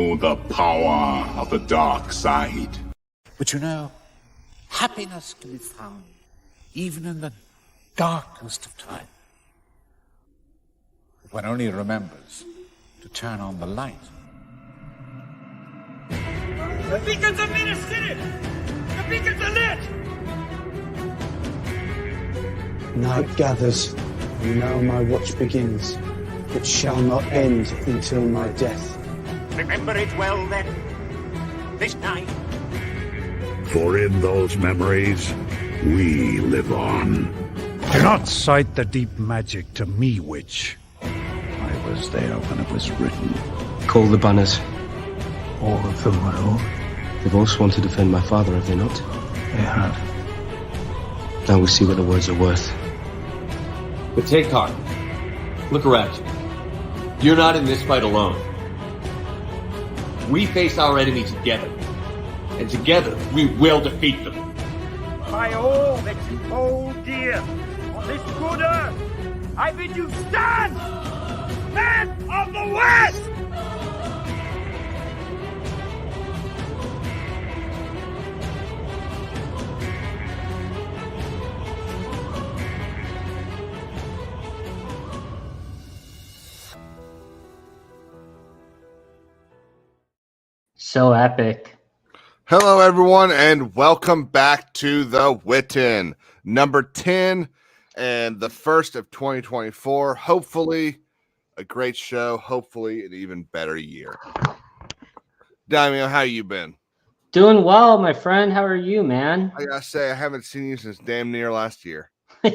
know the power of the dark side. But you know, happiness can be found even in the darkest of time. If one only remembers to turn on the light. The beacons have been extended! The beacons are lit! Night gathers, and now my watch begins. It shall not end until my death. Remember it well, then, this night. For in those memories, we live on. Do not cite the deep magic to me, witch. I was there when it was written. Call the banners. All of them, my lord. They've all sworn to defend my father, have they not? They have. Now we'll see what the words are worth. But take heart. Look around you. You're not in this fight alone. We face our enemy together. And together, we will defeat them. By all that you hold dear on this good earth, I bid you stand! Men of the West! So epic. Hello, everyone, and welcome back to the Witan, number 10, and the first of 2024. Hopefully, a great show. Hopefully, an even better year. Damien, how you been? Doing well, my friend. How are you, man? I gotta say, I haven't seen you since damn near last year. Oh,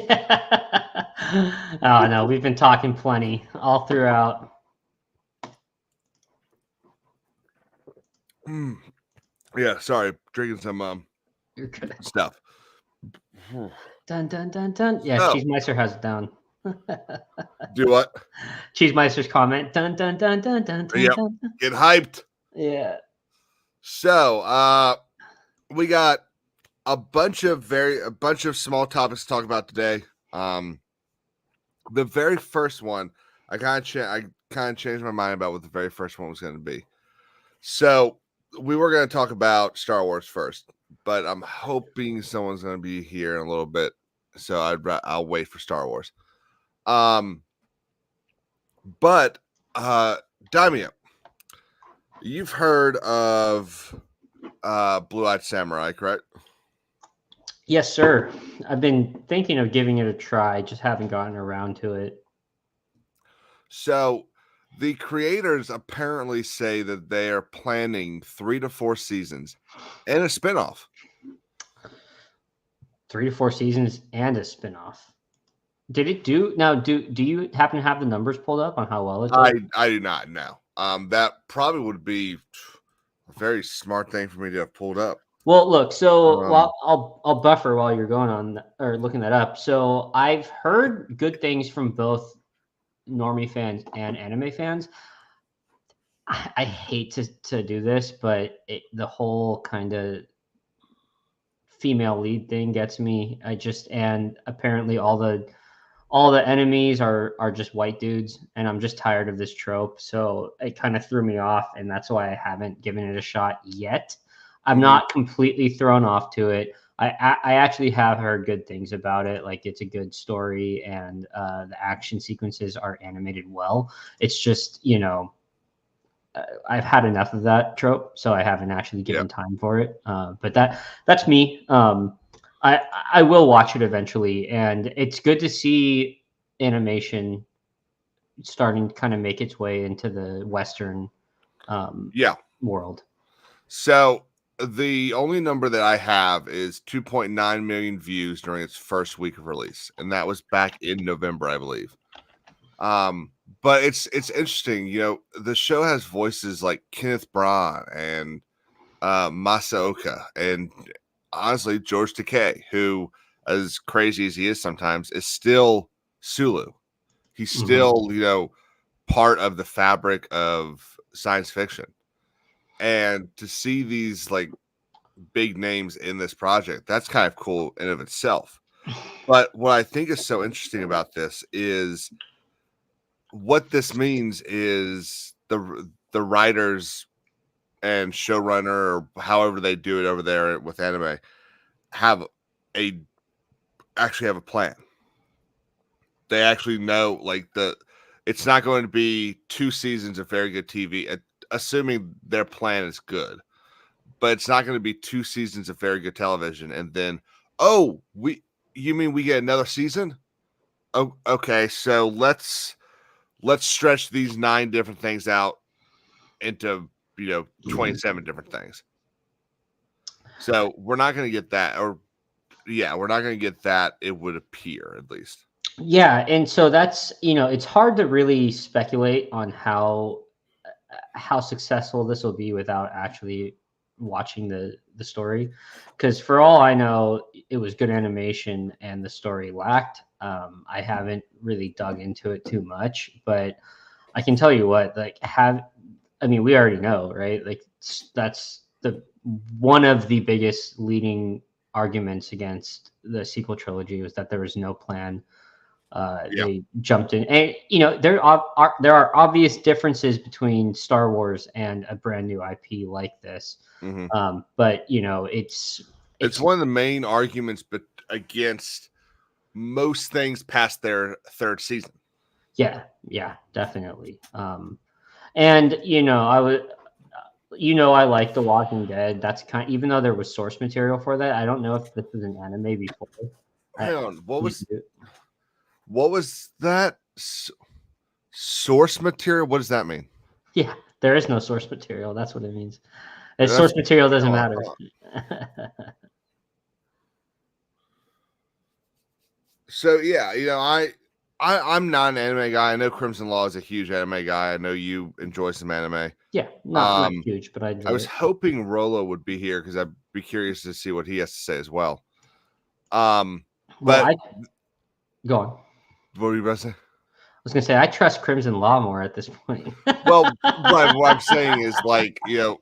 no, we've been talking plenty all throughout. Yeah, sorry, drinking some You're good. stuff. Dun, dun, dun, dun. Yeah, Oh. Cheesemeister has it down. Do what? Cheesemeister's comment. Dun, dun, dun, dun, dun, dun, Yep. dun. Get hyped. Yeah. So, we got a bunch of small topics to talk about today. The very first one, I kind of changed my mind about what the very first one was going to be. So we were going to talk about Star Wars first, but I'm hoping someone's going to be here in a little bit, so I'll wait for Star Wars. But Daimyo, you've heard of Blue-Eyed Samurai, correct? Yes, sir. I've been thinking of giving it a try, just haven't gotten around to it. So the creators apparently say that they are planning 3 to 4 seasons and a spinoff. 3 to 4 seasons and a spinoff. Did it do now? Do you happen to have the numbers pulled up on how well it did? I do not know. That probably would be a very smart thing for me to have pulled up. Well, look. So while I'll buffer while you're going on or looking that up. So I've heard good things from both normie fans and anime fans. I hate to do this, but the whole kind of female lead thing gets me. And apparently all the enemies are just white dudes, and I'm just tired of this trope. So it kind of threw me off, and that's why I haven't given it a shot yet. I'm not completely thrown off to it. I actually have heard good things about it. Like, it's a good story, and the action sequences are animated well. It's just, I've had enough of that trope, so I haven't actually given time for it. But that's me. I will watch it eventually, and it's good to see animation starting to kind of make its way into the Western world. So the only number that I have is 2.9 million views during its first week of release, and that was back in November, I believe. But it's interesting, the show has voices like Kenneth Branagh and Masaoka, and honestly George Takei, who, as crazy as he is sometimes, is still Sulu. He's still, part of the fabric of science fiction. And to see these like big names in this project, that's kind of cool in of itself. But what I think is so interesting about this is what this means is the writers and showrunner, or however they do it over there with anime, actually have a plan. They actually know, like, it's not going to be 2 seasons of very good TV, assuming their plan is good. But it's not going to be 2 seasons of very good television, and then, you mean we get another season? Oh, okay. So let's stretch these 9 different things out into 27 different things. So we're not going to get that, we're not going to get that. It would appear, at least. Yeah, and so that's it's hard to really speculate on how successful this will be without actually watching the story, because for all I know, it was good animation and the story lacked. I haven't really dug into it too much, but I can tell you what, like, we already know, right? Like, that's one of the biggest leading arguments against the sequel trilogy was that there was no plan. They jumped in, and there are obvious differences between Star Wars and a brand new IP like this. Mm-hmm. But it's one of the main arguments, but against most things past their 3rd season. Yeah, definitely. And I would. I like The Walking Dead. That's even though there was source material for that, I don't know if this was an anime before. Hang on, what was that? Source material? What does that mean? Yeah, there is no source material. That's what it means. Source material doesn't matter. So yeah, I'm not an anime guy. I know Crimson Law is a huge anime guy. I know you enjoy some anime. Yeah, not huge, but I was hoping Rolo would be here because I'd be curious to see what he has to say as well. But go on. What were you about to say? I was going to say, I trust Crimson Law more at this point. Well, what I'm saying is, like, it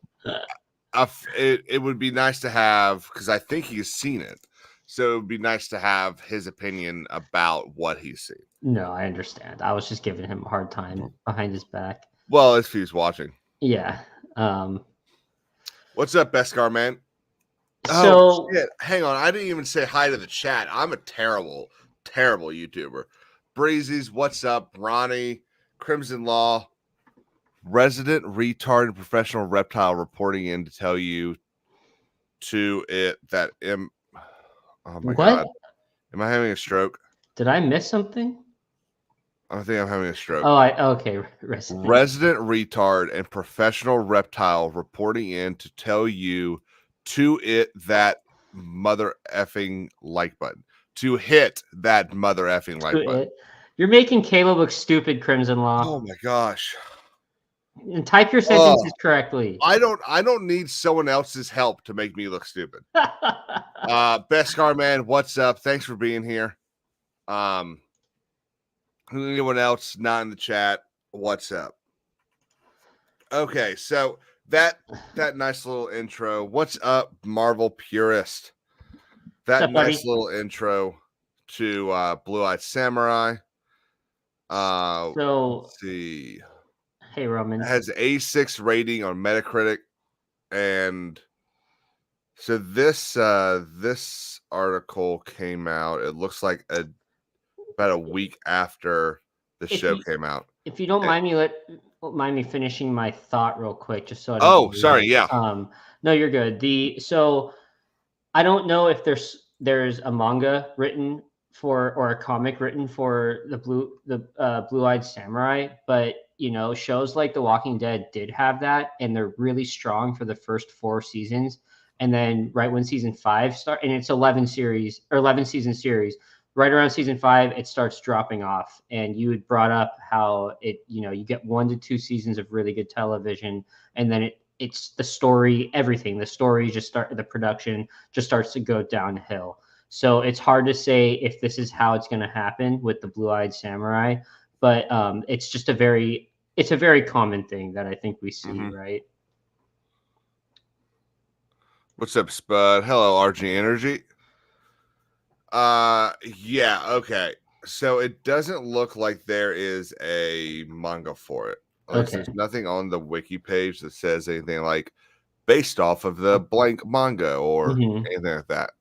would be nice to have, because I think he's seen it. So it would be nice to have his opinion about what he's seen. No, I understand. I was just giving him a hard time behind his back. Well, if he's watching. Yeah. What's up, Beskar, man? So, shit. Hang on. I didn't even say hi to the chat. I'm a terrible, terrible YouTuber. Breezy's, what's up? Ronnie, Crimson Law, resident retard and professional reptile reporting in to tell you that oh my God. Am I having a stroke? Did I miss something? I think I'm having a stroke. Okay. Resident retard and professional reptile reporting in to tell you to hit that mother effing like button. To hit that mother effing like button. You're making Caleb look stupid, Crimson Law. Oh my gosh. And type your sentences correctly. I don't need someone else's help to make me look stupid. Beskar, man, what's up? Thanks for being here. Anyone else not in the chat? What's up? Okay, so that nice little intro. What's up, Marvel purist? That nice little intro to Blue-Eyed Samurai. Let's see. Hey, Roman. It has A6 rating on Metacritic, and so this article came out. It looks like about a week after the show came out. If you don't mind me finishing my thought real quick, just so. Sorry, yeah. No, you're good. So I don't know if there's a manga written or a comic written for the Blue-Eyed Samurai, but shows like The Walking Dead did have that, and they're really strong for the first 4 seasons, and then right when season 5 starts, and it's 11 season series, right around season 5 it starts dropping off. And you had brought up how you get 1 to 2 seasons of really good television, and then it's the story, everything. The story the production just starts to go downhill. So it's hard to say if this is how it's going to happen with the Blue-Eyed Samurai, but it's just a very common thing that I think we see, right? What's up, Spud? Hello, RG Energy. Yeah, okay. So it doesn't look like there is a manga for it. There's nothing on the wiki page that says anything like based off of the blank manga or Mhm. anything like that.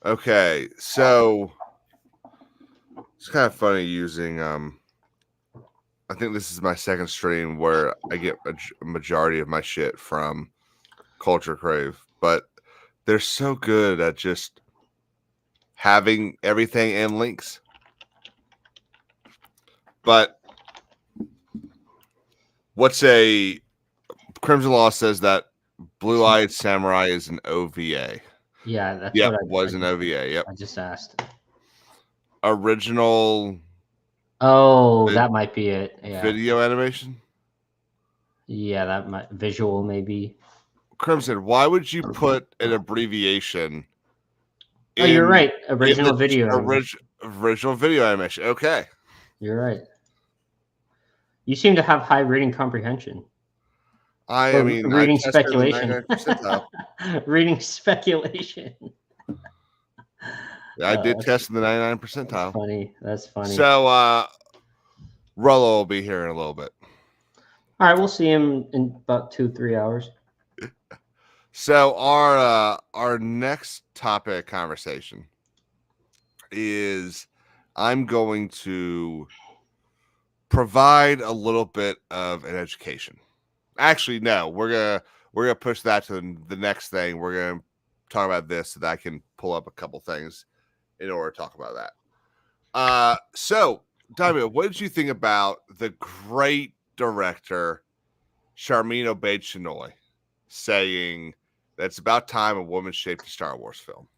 Okay, so it's kind of funny using I think this is my second stream where I get a majority of my shit from Culture Crave, but they're so good at just having everything in links. But what's a Crimson Law says that Blue Eyed Samurai is an OVA. Yeah, that's Yep, what was an OVA. Yep. I just asked. Original. Oh, that might be it. Yeah. Video animation. Yeah, that might visual maybe. Crimson, why would you put an abbreviation? Oh, you're right. Original video. Original video animation. Okay. You're right. You seem to have high reading comprehension. I mean, reading speculation. Reading speculation. Yeah, I did test in the 99th percentile. Funny. That's funny. So, Rollo will be here in a little bit. All right, we'll see him in about 2-3 hours. So our next topic conversation is I'm going to provide a little bit of an education. Actually, no, we're gonna push that to the next thing. We're gonna talk about this so that I can pull up a couple things in order to talk about that. So, Diamond, what did you think about the great director Sharmeen Obaid-Chinoy saying that it's about time a woman shaped a Star Wars film?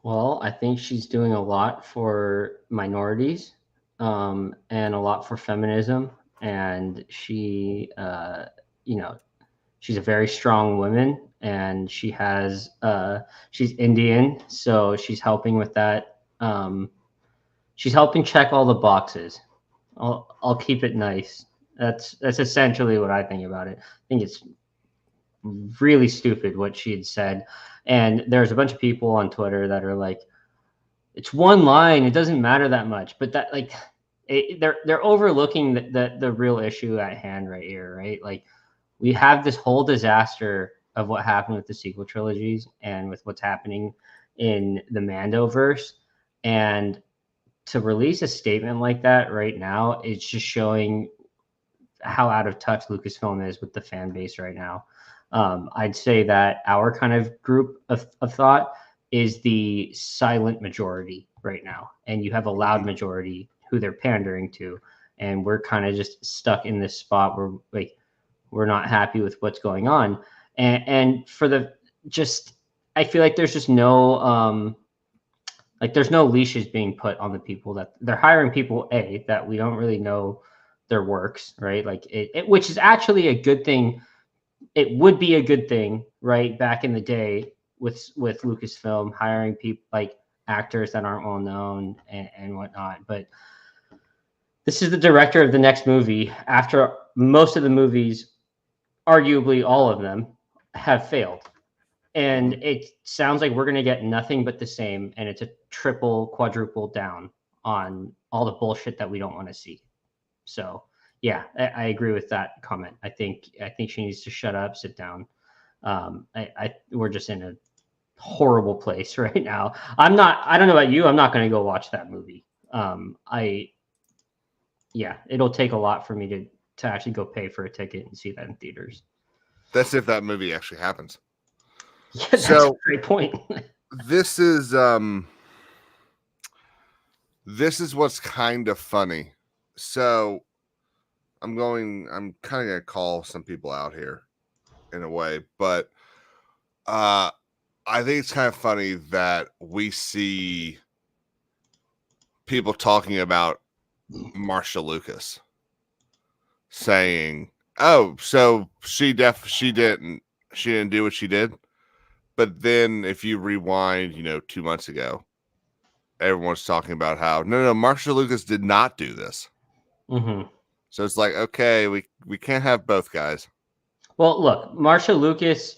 Well, I think she's doing a lot for minorities and a lot for feminism. And she, she's a very strong woman, and she has, she's Indian, so she's helping with that. She's helping check all the boxes. I'll keep it nice. That's essentially what I think about it. I think it's really stupid what she had said, and there's a bunch of people on Twitter that are like, it's one line, it doesn't matter that much, but that they're overlooking the real issue at hand right here, right? Like, we have this whole disaster of what happened with the sequel trilogies and with what's happening in the Mandoverse, and to release a statement like that right now, it's just showing how out of touch Lucasfilm is with the fan base right now. I'd say that our kind of group of thought is the silent majority right now, and you have a loud majority who they're pandering to, and we're kind of just stuck in this spot where, like, we're not happy with what's going on, and for the just, I feel like there's just no there's no leashes being put on the people that they're hiring, people that we don't really know their works, right? Like it which is actually a good thing. It would be a good thing, right? Back in the day with Lucasfilm hiring people like actors that aren't well known and whatnot. But this is the director of the next movie after most of the movies, arguably all of them, have failed. And it sounds like we're going to get nothing but the same. And it's a triple, quadruple down on all the bullshit that we don't want to see. So yeah, I agree with that comment. I think she needs to shut up, sit down. We're just in a horrible place right now. I don't know about you. I'm not going to go watch that movie. It'll take a lot for me to actually go pay for a ticket and see that in theaters. That's if that movie actually happens. Yeah, that's a great point. This is what's kind of funny. So I'm kind of gonna call some people out here in a way, but I think it's kind of funny that we see people talking about Marsha Lucas saying, "Oh, so she didn't do what she did." But then if you rewind, 2 months ago, everyone's talking about how no, Marsha Lucas did not do this. Mm-hmm. So it's like, okay, we can't have both guys. Well, look, Marsha Lucas,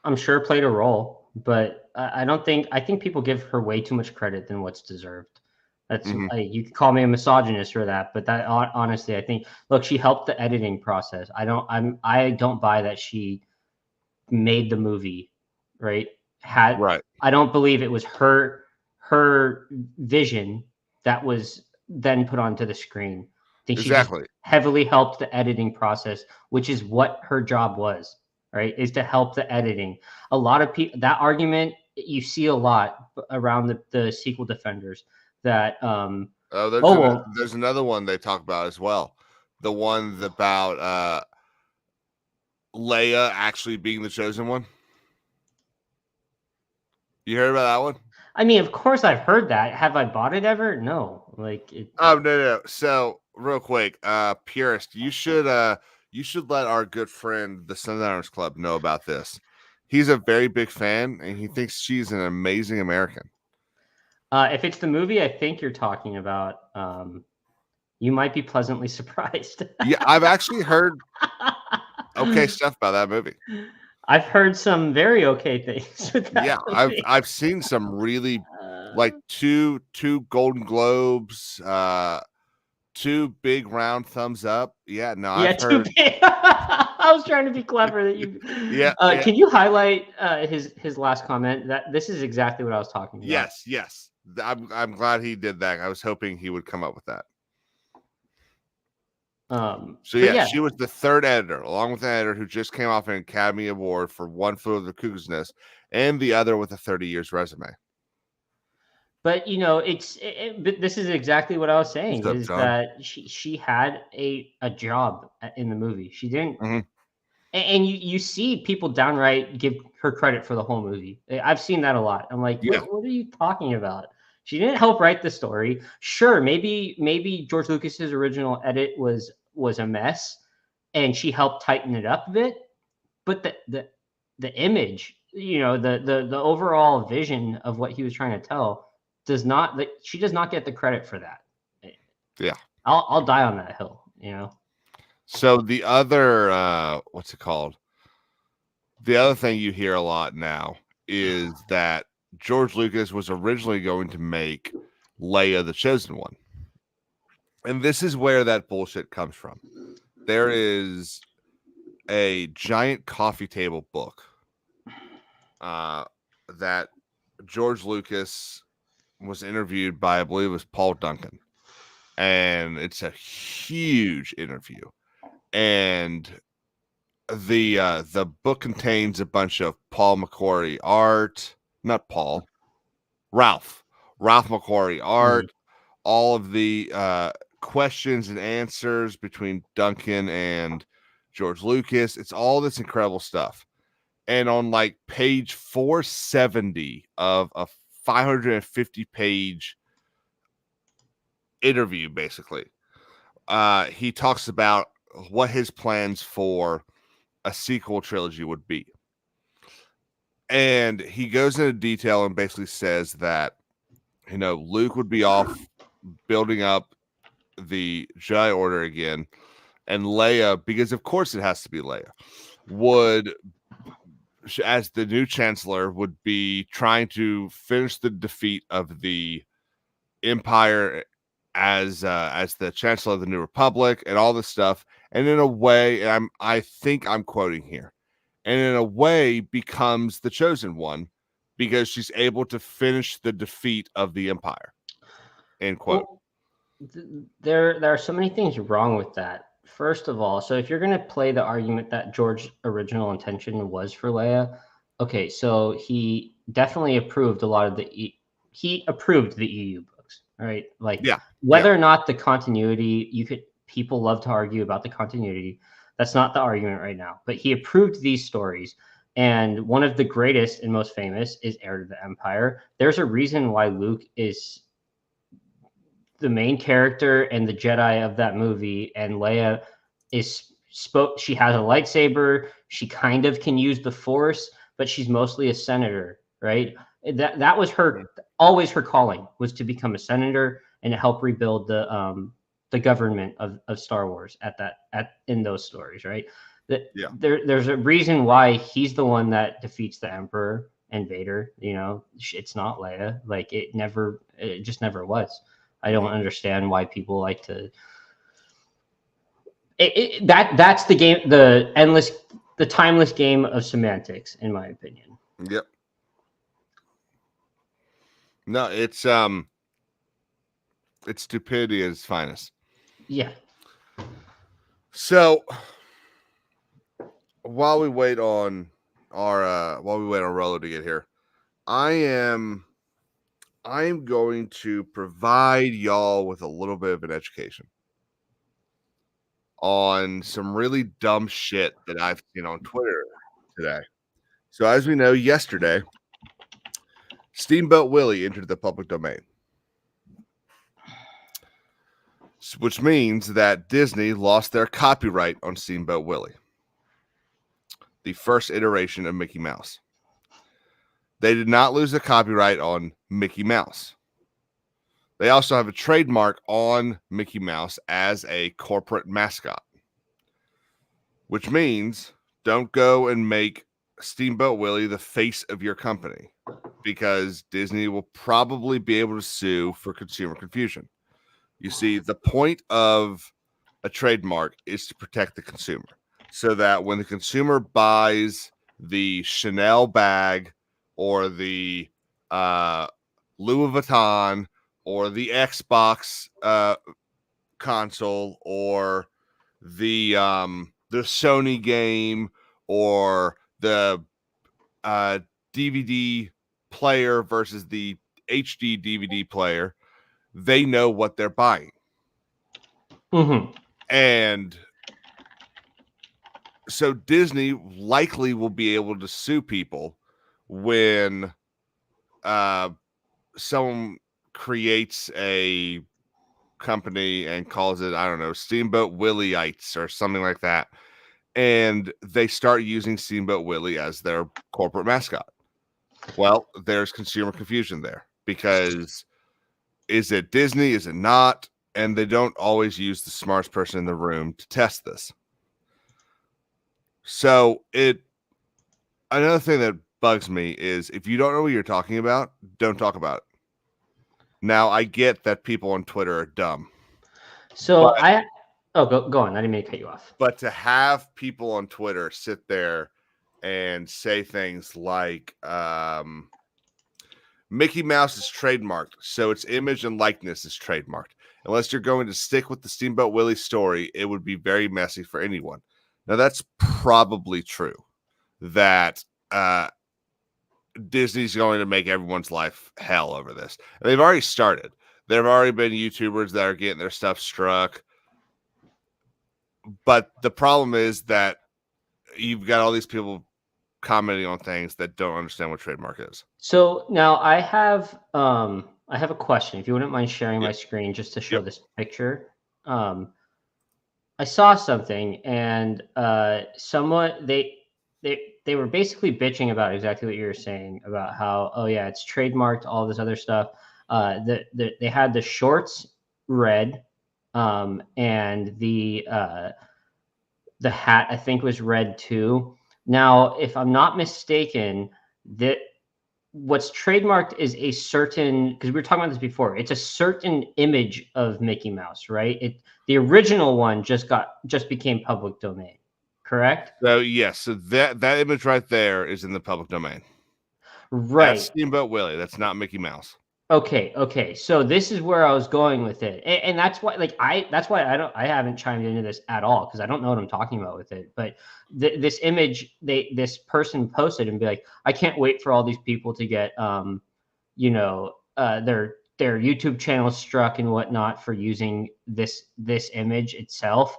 I'm sure played a role, but I think people give her way too much credit than what's deserved. That's you can call me a misogynist for that, but that honestly, I think, look, she helped the editing process. I don't buy that she made the movie, right? I don't believe it was her vision that was then put onto the screen. I think she just heavily helped the editing process, which is what her job was, right? Is to help the editing. A lot of people, that argument you see a lot around the sequel defenders that there's another one they talk about as well. The one about Leia actually being the chosen one. You heard about that one? I mean, of course I've heard that. Have I bought it ever? No. Like it. Oh no. So real quick, Purist, you should let our good friend the Sundowners Club know about this. He's a very big fan, and he thinks she's an amazing American. If it's the movie I think you're talking about, you might be pleasantly surprised. Yeah, I've actually heard okay stuff about that movie. I've heard some very okay things with that movie. I've seen some really like two Golden Globes, 2 big round thumbs up. Yeah, no, I've heard. I was trying to be clever that you. Can you highlight his last comment? That this is exactly what I was talking about. Yes. I'm glad he did that. I was hoping he would come up with that. She was the 3rd editor, along with the editor who just came off an Academy Award for One Flew Over the Cuckoo's Nest, and the other with a 30 years resume. But you know, but this is exactly what I was saying, is that she had a job in the movie. She didn't, and you see people downright give her credit for the whole movie. I've seen that a lot. I'm like, what are you talking about? She didn't help write the story. Sure, maybe George Lucas's original edit was a mess, and she helped tighten it up a bit. But the image, you know, the overall vision of what he was trying to tell she does not get the credit for that. Yeah, I'll die on that hill. You know. So the other what's it called? The other thing you hear a lot now is that George Lucas was originally going to make Leia the chosen one. And this is where that bullshit comes from. There is a giant coffee table book that George Lucas was interviewed by, I believe it was Paul Duncan. And it's a huge interview. And the book contains a bunch of Paul McQuarrie art. Not Paul, Ralph McQuarrie art, all of the questions and answers between Duncan and George Lucas. It's all this incredible stuff. And on like page 470 of a 550-page interview, basically, he talks about what his plans for a sequel trilogy would be. And he goes into detail and basically says that, you know, Luke would be off building up the Jedi Order again. And Leia, because of course it has to be Leia, would, as the new Chancellor, would be trying to finish the defeat of the Empire as the Chancellor of the New Republic and all this stuff. And in a way, I think I'm quoting here, and in a way becomes the chosen one because she's able to finish the defeat of the Empire. End quote. Well, there are so many things wrong with that. First of all, so if you're going to play the argument that George's original intention was for Leia, okay, so he definitely approved a lot of he approved the EU books, right? Like, whether or not the continuity, people love to argue about the continuity. That's not the argument right now, but he approved these stories. And one of the greatest and most famous is Heir to the Empire. There's a reason why Luke is the main character and the Jedi of that movie, and Leia she has a lightsaber. She kind of can use the Force, but she's mostly a senator, right? That was always her calling, was to become a senator and to help rebuild the government of Star Wars in those stories, right? There's a reason why he's the one that defeats the Emperor and Vader. You know, it's not Leia. Like it just never was. I don't understand why people like to. That's the game, the timeless game of semantics, in my opinion. Yep. No, it's stupidity at its finest. Yeah. So while we wait on Rolo to get here, I am going to provide y'all with a little bit of an education on some really dumb shit that I've seen on Twitter today. So as we know, yesterday, Steamboat Willie entered the public domain, which means that Disney lost their copyright on Steamboat Willie, the first iteration of Mickey Mouse. They did not lose the copyright on Mickey Mouse. They also have a trademark on Mickey Mouse as a corporate mascot, which means don't go and make Steamboat Willie the face of your company, because Disney will probably be able to sue for consumer confusion. You see, the point of a trademark is to protect the consumer, so that when the consumer buys the Chanel bag or the Louis Vuitton or the Xbox console or the Sony game or the DVD player versus the HD DVD player, they know what they're buying. Mm-hmm. And so Disney likely will be able to sue people when someone creates a company and calls it, I don't know, Steamboat Willieites or something like that, and they start using Steamboat Willie as their corporate mascot. Well, there's consumer confusion there, because is it Disney? Is it not? And they don't always use the smartest person in the room to test this. So another thing that bugs me is, if you don't know what you're talking about, don't talk about it. Now, I get that people on Twitter are dumb. So go on. I didn't mean to cut you off. But to have people on Twitter sit there and say things like Mickey Mouse is trademarked, so its image and likeness is trademarked. Unless you're going to stick with the Steamboat Willie story, it would be very messy for anyone. Now, that's probably true, that Disney's going to make everyone's life hell over this. And they've already started. There have already been YouTubers that are getting their stuff struck. But the problem is that you've got all these people commenting on things that don't understand what trademark is. So now I have a question. If you wouldn't mind sharing my screen just to show this picture. I saw something, and someone they were basically bitching about exactly what you were saying about how, oh yeah, it's trademarked, all this other stuff. They had the shorts red, and the hat I think was red too. Now, if I'm not mistaken, that what's trademarked is a certain, because we were talking about this before, it's a certain image of Mickey Mouse, right? The original one just became public domain, correct? So yes, so that image right there is in the public domain. Right. That's Steamboat Willie. That's not Mickey Mouse. Okay. So this is where I was going with it, and that's why, I haven't chimed into this at all, because I don't know what I'm talking about with it. But this image, this person posted and be like, I can't wait for all these people to get, their YouTube channel struck and whatnot for using this image itself,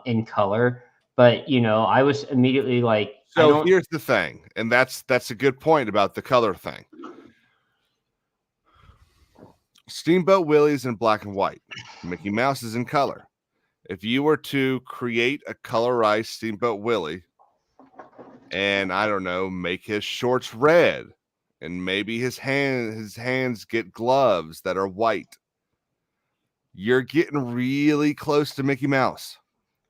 in color. But I was immediately like, so here's the thing, and that's a good point about the color thing. Steamboat Willie is in black and white. Mickey Mouse is in color. If you were to create a colorized Steamboat Willie and, I don't know, make his shorts red and maybe his hands get gloves that are white, you're getting really close to Mickey Mouse.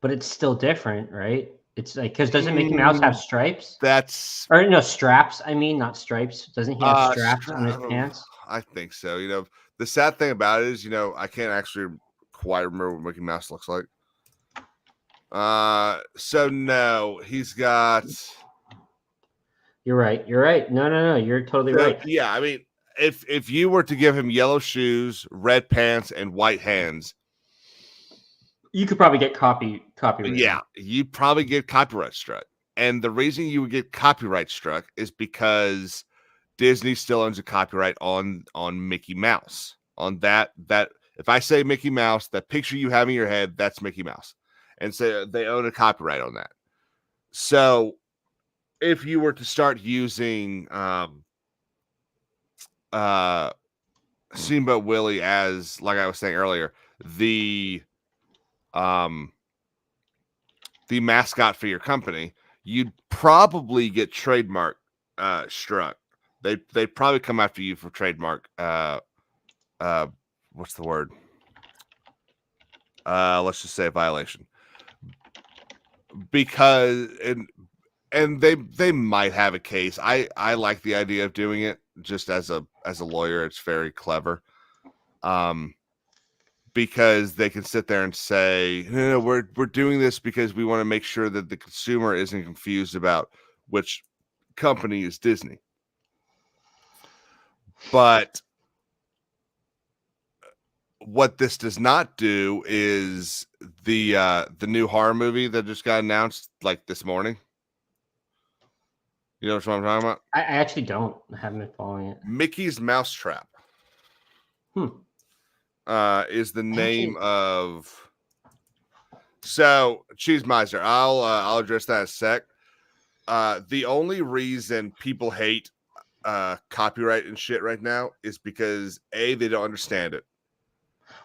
But it's still different, right? It's like, because doesn't Mickey Mouse have stripes? Straps. I mean, not stripes. Doesn't he have straps on his pants? I think so. the sad thing about it is, I can't actually quite remember what Mickey Mouse looks like. So no, he's got. You're right. No. You're totally right. Yeah, I mean, if you were to give him yellow shoes, red pants, and white hands, you could probably get copyright. Yeah, you'd probably get copyright struck. And the reason you would get copyright struck is because Disney still owns a copyright on Mickey Mouse. On that if I say Mickey Mouse, that picture you have in your head, that's Mickey Mouse. And so they own a copyright on that. So if you were to start using Steamboat Willie as, like I was saying earlier, the mascot for your company, you'd probably get trademark struck. They'd probably come after you for trademark what's the word? Let's just say a violation. Because and they might have a case. I like the idea of doing it just as a lawyer. It's very clever. Because they can sit there and say, no, we're doing this because we want to make sure that the consumer isn't confused about which company is Disney. But what this does not do is the new horror movie that just got announced like this morning. You know what I'm talking about? I actually don't. I haven't been following it. Mickey's Mousetrap. Is the name of. So, Cheese Miser, I'll address that in a sec. The only reason people hate copyright and shit right now is because A, they don't understand it.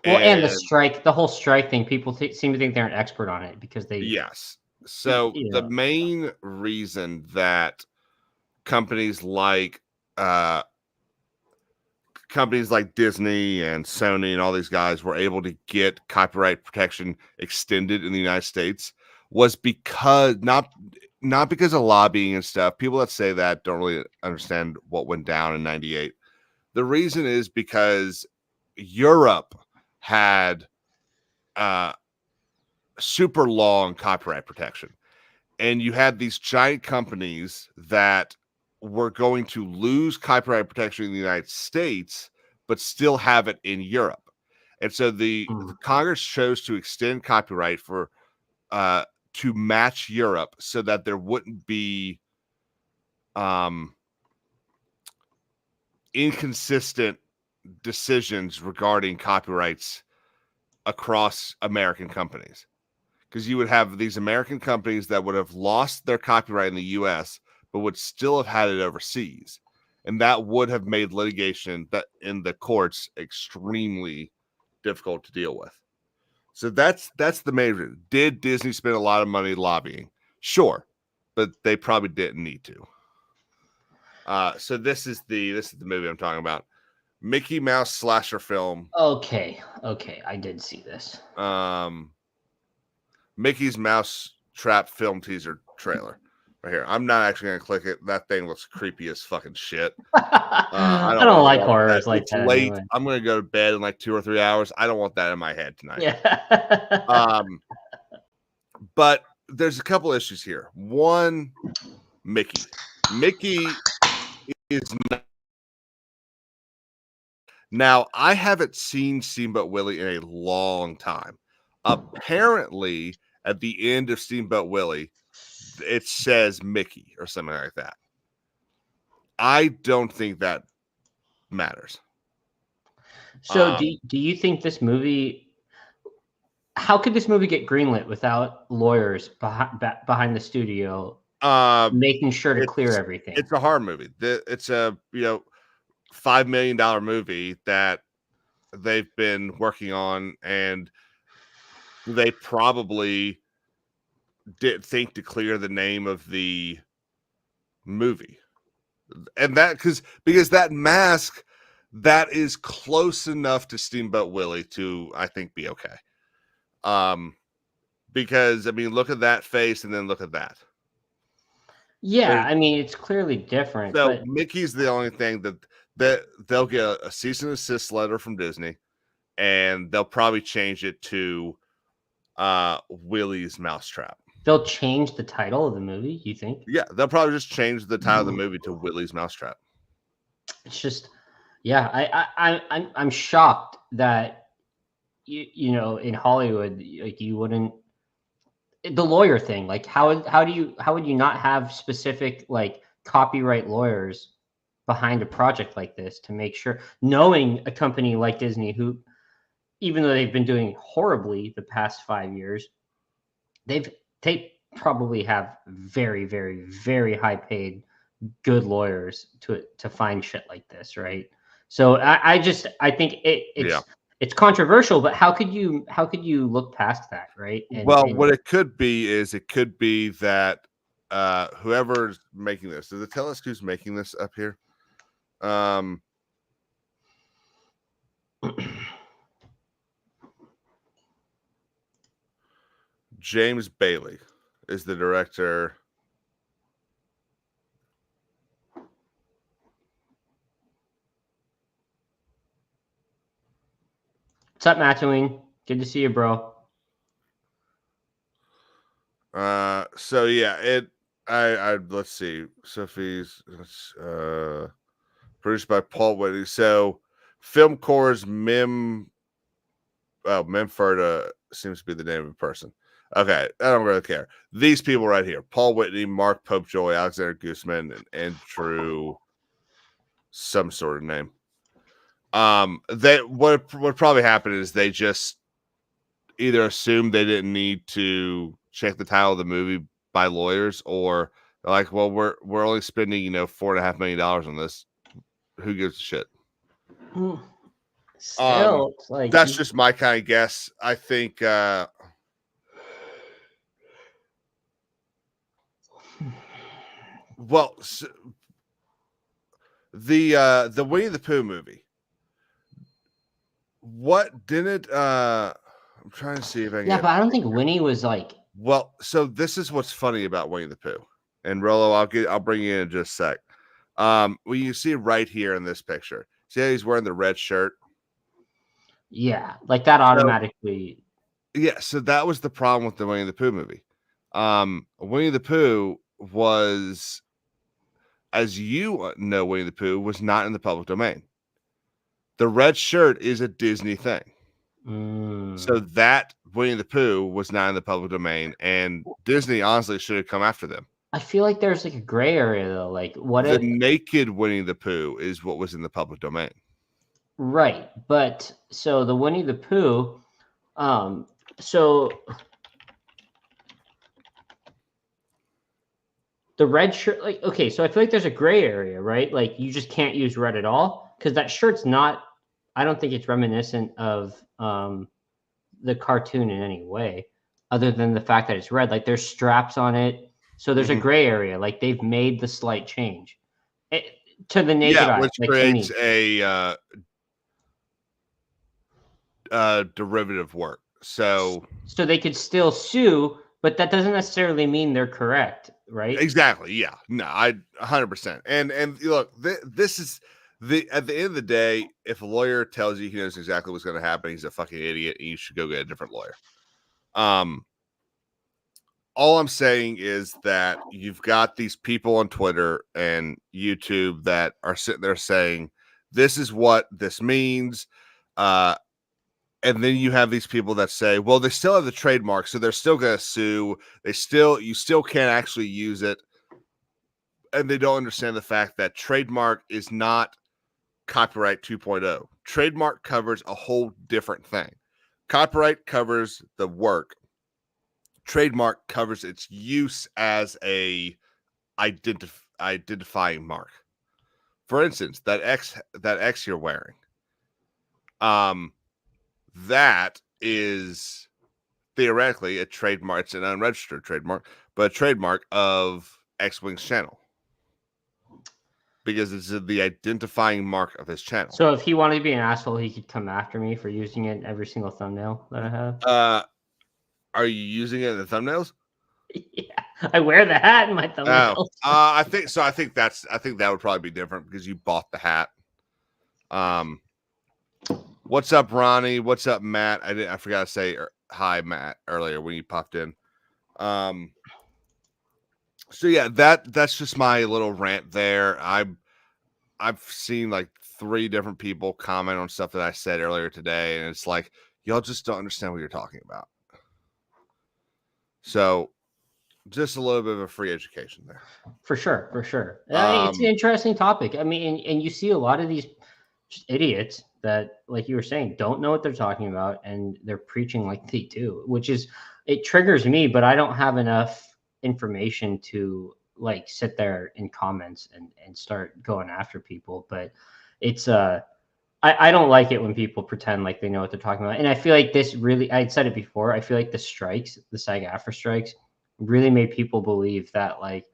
Well, and the whole strike thing, people seem to think they're an expert on it because they. Yes. So the main reason that companies like Disney and Sony and all these guys were able to get copyright protection extended in the United States was because not because of lobbying and stuff. People that say that don't really understand what went down in 98. The reason is because Europe had super long copyright protection. And you had these giant companies that were going to lose copyright protection in the United States, but still have it in Europe. And so the Congress chose to extend copyright for to match Europe so that there wouldn't be inconsistent decisions regarding copyrights across American companies. Because you would have these American companies that would have lost their copyright in the U.S., but would still have had it overseas. And that would have made litigation that in the courts extremely difficult to deal with. So that's the main reason. Did Disney spend a lot of money lobbying? Sure, but they probably didn't need to. So this is the movie I'm talking about. Mickey Mouse slasher film. Okay, I did see this. Mickey's Mouse Trap film teaser trailer right here. I'm not actually gonna click it. That thing looks creepy as fucking shit. I don't like horrors like that. Late. Anyway. I'm gonna go to bed in like 2 or 3 hours. I don't want that in my head tonight. Yeah. But there's a couple issues here. One, Mickey. Mickey is not. Now, I haven't seen Steamboat Willie in a long time. Apparently, at the end of Steamboat Willie, it says Mickey or something like that. I don't think that matters. So, do you think this movie? How could this movie get greenlit without lawyers behind the studio making sure to clear everything? It's a horror movie. It's a $5 million movie that they've been working on, and they probably didn't think to clear the name of the movie. And that because that mask, that is close enough to Steamboat Willie to, I think, be okay. Because I mean, look at that face and then look at that. Yeah, I mean, it's clearly different. So but... Mickey's the only thing that they'll get a cease and desist letter from Disney, and they'll probably change it to Willy's Mousetrap. They'll change the title of the movie, you think? Yeah, they'll probably just change the title of the movie to Willy's Mousetrap. It's just, yeah, I'm shocked that you know, in Hollywood, like, you wouldn't, the lawyer thing, like how would you not have specific like copyright lawyers behind a project like this to make sure, knowing a company like Disney, who, even though they've been doing horribly the past 5 years, they probably have very, very, very high paid good lawyers to find shit like this, right? So I think it's controversial, but how could you look past that, right? What it could be is that whoever's making this, does it tell us who's making this up here? James Bailey is the director. What's up, Matwing? Good to see you, bro. So yeah, let's see. Sophie's produced by Paul Whitney. So film core's Memford seems to be the name of a person. Okay, I don't really care. These people right here: Paul Whitney, Mark Popejoy, Alexander Guzman, and Andrew, some sort of name. What probably happened is they just either assumed they didn't need to check the title of the movie by lawyers, or they're like, well, we're only spending $4.5 million on this. Who gives a shit? Still, like, that's just my kind of guess. I think the Winnie the Pooh movie. What didn't I'm trying to see if I can. Yeah, but I don't think Winnie was like. Well, so this is what's funny about Winnie the Pooh, and Rolo, I'll bring you in just a sec. Well, you see right here in this picture, see how he's wearing the red shirt? Yeah, like that automatically. So that was the problem with the Winnie the Pooh movie. Winnie the Pooh was, as you know, Winnie the Pooh was not in the public domain. The red shirt is a Disney thing. So that Winnie the Pooh was not in the public domain, and Disney honestly should have come after them. I feel like there's like a gray area though. Like, what the naked Winnie the Pooh is what was in the public domain. Right, but so the Winnie the Pooh, so the red shirt, like, okay, so I feel like there's a gray area, right? Like, you just can't use red at all because that shirt's not, I don't think it's reminiscent of the cartoon in any way, other than the fact that it's red. Like, there's straps on it, so there's a gray area. Like, they've made the slight change to the naked eye, which creates a derivative work. So they could still sue, but that doesn't necessarily mean they're correct, right? Exactly. Yeah. No, I 100%. And look, this is at the end of the day, if a lawyer tells you he knows exactly what's going to happen, he's a fucking idiot, and you should go get a different lawyer. All I'm saying is that you've got these people on Twitter and YouTube that are sitting there saying, this is what this means. And then you have these people that say, well, they still have the trademark, so they're still going to sue. You still can't actually use it. And they don't understand the fact that trademark is not copyright 2.0. Trademark covers a whole different thing. Copyright covers the work. Trademark covers its use as a identifying mark. For instance, that X you're wearing, that is theoretically a trademark. It's an unregistered trademark, but a trademark of X-Wing's channel because it's the identifying mark of his channel. So if he wanted to be an asshole, he could come after me for using it in every single thumbnail that I have. Are you using it in the thumbnails? Yeah, I wear the hat in my thumbnails. I think so. I think that would probably be different because you bought the hat. What's up, Ronnie? What's up, Matt? I forgot to say hi, Matt, earlier when you popped in. So yeah, that's just my little rant there. I've seen like 3 different people comment on stuff that I said earlier today, and it's like y'all just don't understand what you're talking about. So just a little bit of a free education there. For sure. It's an interesting topic. I mean, and you see a lot of these just idiots that, like you were saying, don't know what they're talking about, and they're preaching like they do, which is, it triggers me, but I don't have enough information to like sit there in comments and start going after people. But it's I don't like it when people pretend like they know what they're talking about. And I feel like this really, I'd said it before, I feel like the SAG-AFTRA strikes really made people believe that like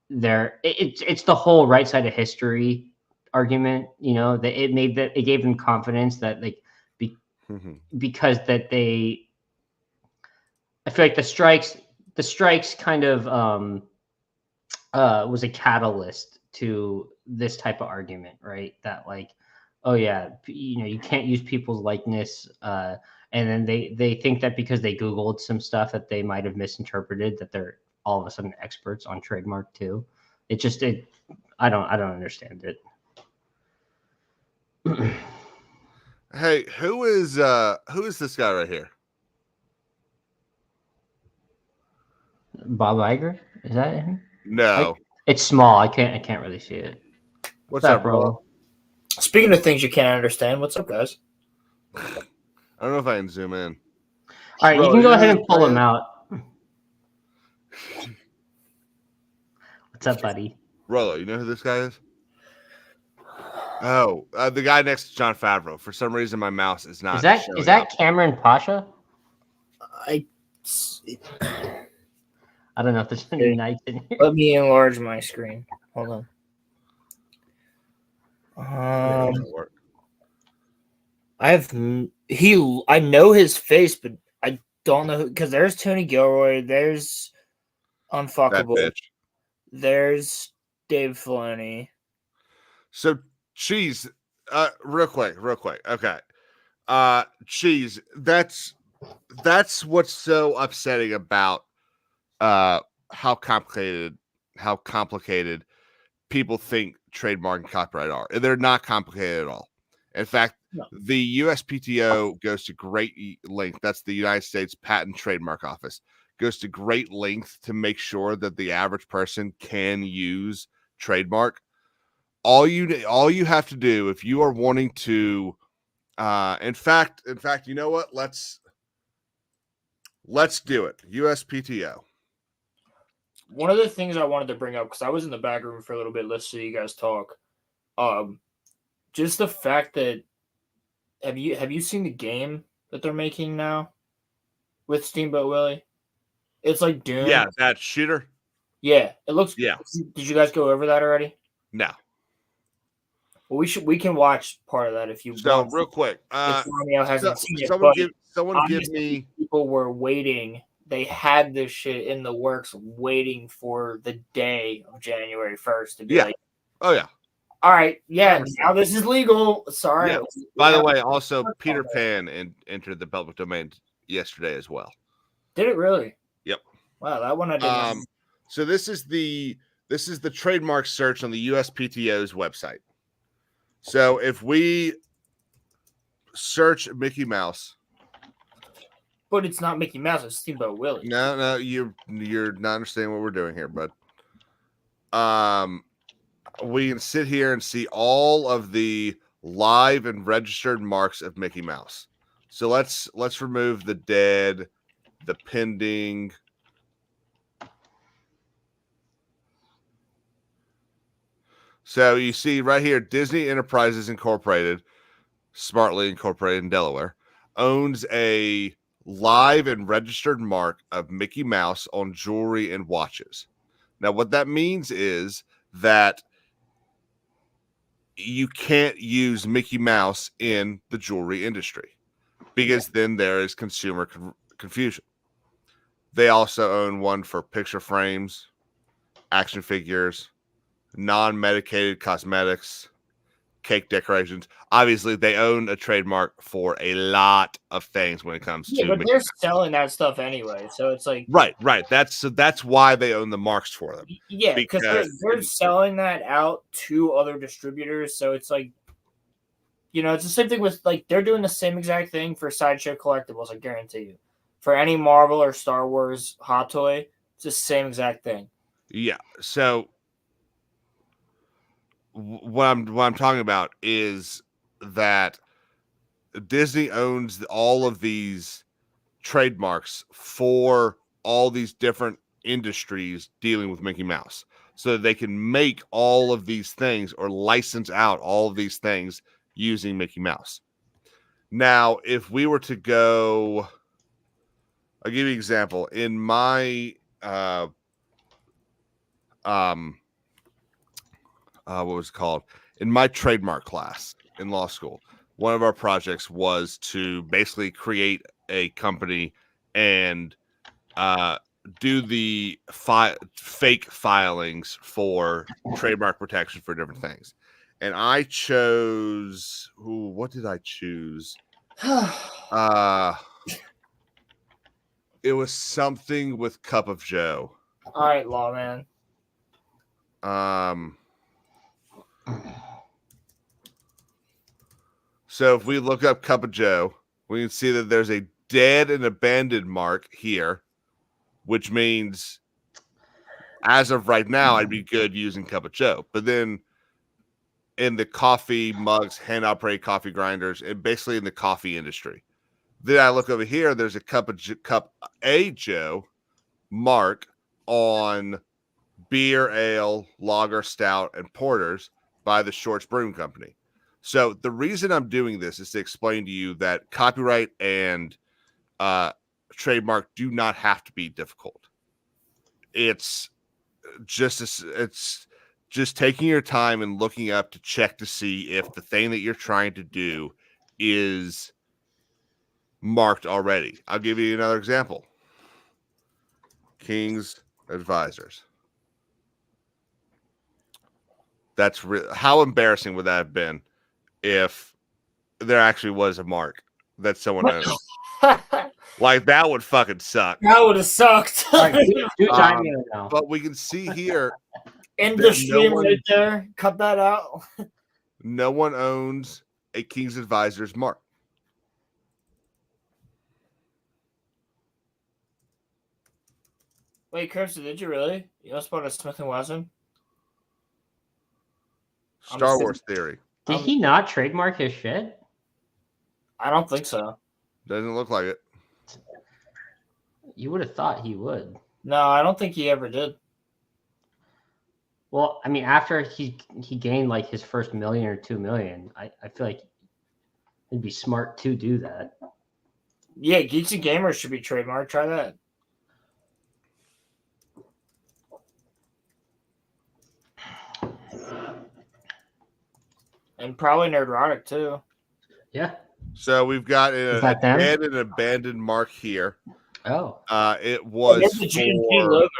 it's the whole right side of history argument, you know, that it gave them confidence that like because that they, I feel like the strikes kind of was a catalyst to this type of argument, right? That like, oh yeah, you know, you can't use people's likeness, and then they think that because they Googled some stuff that they might have misinterpreted, that they're all of a sudden experts on trademark too. I don't understand it. Hey, who is this guy right here? Bob Iger? Is that him? No. It's small. I can't really see it. What's up, bro? Speaking of things you can't understand, what's up, guys? I don't know if I can zoom in. All right, you can go ahead and pull him out. What's up, buddy? Rolo, you know who this guy is? Oh, the guy next to John Favreau. For some reason, my mouse is not. Is that Cameron Pasha? I don't know if there's any nights in here. Let me enlarge my screen. Hold on. I know his face, but I don't know because there's Tony Gilroy, there's Unfuckable, there's Dave Filoni. So Cheese, real quick. Okay. Cheese, that's what's so upsetting about how complicated people think trademark and copyright are. They're not complicated at all. In fact, the USPTO goes to great length. That's the United States Patent Trademark Office. Goes to great length to make sure that the average person can use trademark. All you have to do if you are wanting to, in fact, you know what? Let's do it. USPTO. One of the things I wanted to bring up, because I was in the back room for a little bit listening to you guys talk, just the fact that have you seen the game that they're making now with Steamboat Willie? It's like Doom. Yeah, that shooter. Yeah, it looks. Yeah. Did you guys go over that already? No. Well, we can watch part of that if you want. Real quick. Romeo hasn't seen it. Someone give me. People were waiting. They had this shit in the works, waiting for the day of January 1st to be like, oh yeah. All right, yeah. Now this is legal. Sorry. Yeah. By the way, also Peter Pan entered the public domain yesterday as well. Did it really? Yep. Wow, that one I didn't. So this is the trademark search on the USPTO's website. So if we search Mickey Mouse, but it's not Mickey Mouse, it's Steamboat Willie. No, you're not understanding what we're doing here, bud. We can sit here and see all of the live and registered marks of Mickey Mouse. So let's remove the dead, the pending. So you see right here, Disney Enterprises Incorporated, smartly incorporated in Delaware, owns a live and registered mark of Mickey Mouse on jewelry and watches. Now, what that means is that you can't use Mickey Mouse in the jewelry industry because then there is consumer confusion. They also own one for picture frames, action figures, non-medicated cosmetics, cake decorations. Obviously, they own a trademark for a lot of things when it comes to. But they're selling that stuff anyway, so it's like right. That's why they own the marks for them. Yeah, because they're selling that out to other distributors, so it's like, it's the same thing with like they're doing the same exact thing for Sideshow Collectibles. I guarantee you, for any Marvel or Star Wars hot toy, it's the same exact thing. Yeah. So what I'm talking about is that Disney owns all of these trademarks for all these different industries dealing with Mickey Mouse, so that they can make all of these things or license out all of these things using Mickey Mouse. Now, if we were to go, I'll give you an example. In my what was it called? In my trademark class in law school, one of our projects was to basically create a company and do the fake filings for trademark protection for different things. And I chose, what did I choose? It was something with Cup of Joe. All right, Lawman. So if we look up Cup of Joe, we can see that there's a dead and abandoned mark here, which means as of right now, I'd be good using Cup of Joe. But then in the coffee mugs, hand operated coffee grinders, and basically in the coffee industry. Then I look over here, there's a Cup A Joe mark on beer, ale, lager, stout, and porters by the Shorts Brewing Company. So the reason I'm doing this is to explain to you that copyright and trademark do not have to be difficult. It's just taking your time and looking up to check to see if the thing that you're trying to do is marked already. I'll give you another example. King's Advisors. That's how embarrassing would that have been if there actually was a mark that someone owned? Like, that would fucking suck. That would have sucked. But we can see here in the stream right there. Cut that out. No one owns a King's Advisors mark. Wait, Kirsten, did you really? You also bought a Smith & Wesson? Star Wars Theory. Did he not trademark his shit? I don't think so. Doesn't look like it. You would have thought he would. No, I don't think he ever did. Well, I mean, after he gained like his first $1 million or $2 million, I feel like it'd be smart to do that. Yeah, Geeks and Gamers should be trademarked. Try that. And probably Nerdrotic too. Yeah. So we've got an abandoned mark here. Oh. It was the G&G logo right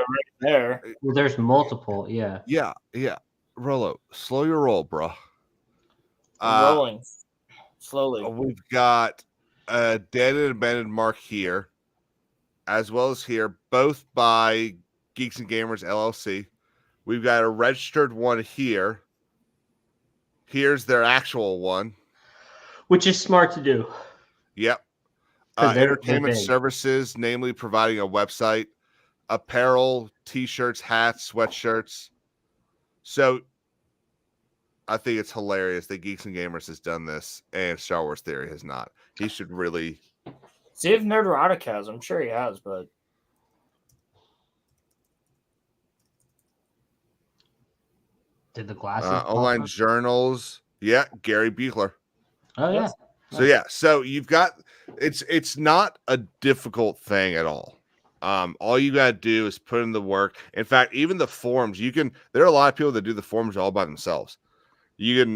there. Well, there's multiple. Yeah. Yeah. Rollo, slow your roll, bro. Rolling slowly. We've got a dead and abandoned mark here, as well as here, both by Geeks and Gamers LLC. We've got a registered one here. Here's their actual one, which is smart to do. Yep. Entertainment services, namely providing a website, apparel, t-shirts, hats, sweatshirts. So I think it's hilarious that Geeks and Gamers has done this and Star Wars Theory has not. He should really see if Nerdrotic has. I'm sure he has, but did the glasses online journals? Yeah, Gary Buechler. Oh yeah. So you've got it's not a difficult thing at all. All you gotta do is put in the work. In fact, even the forms, there are a lot of people that do the forms all by themselves.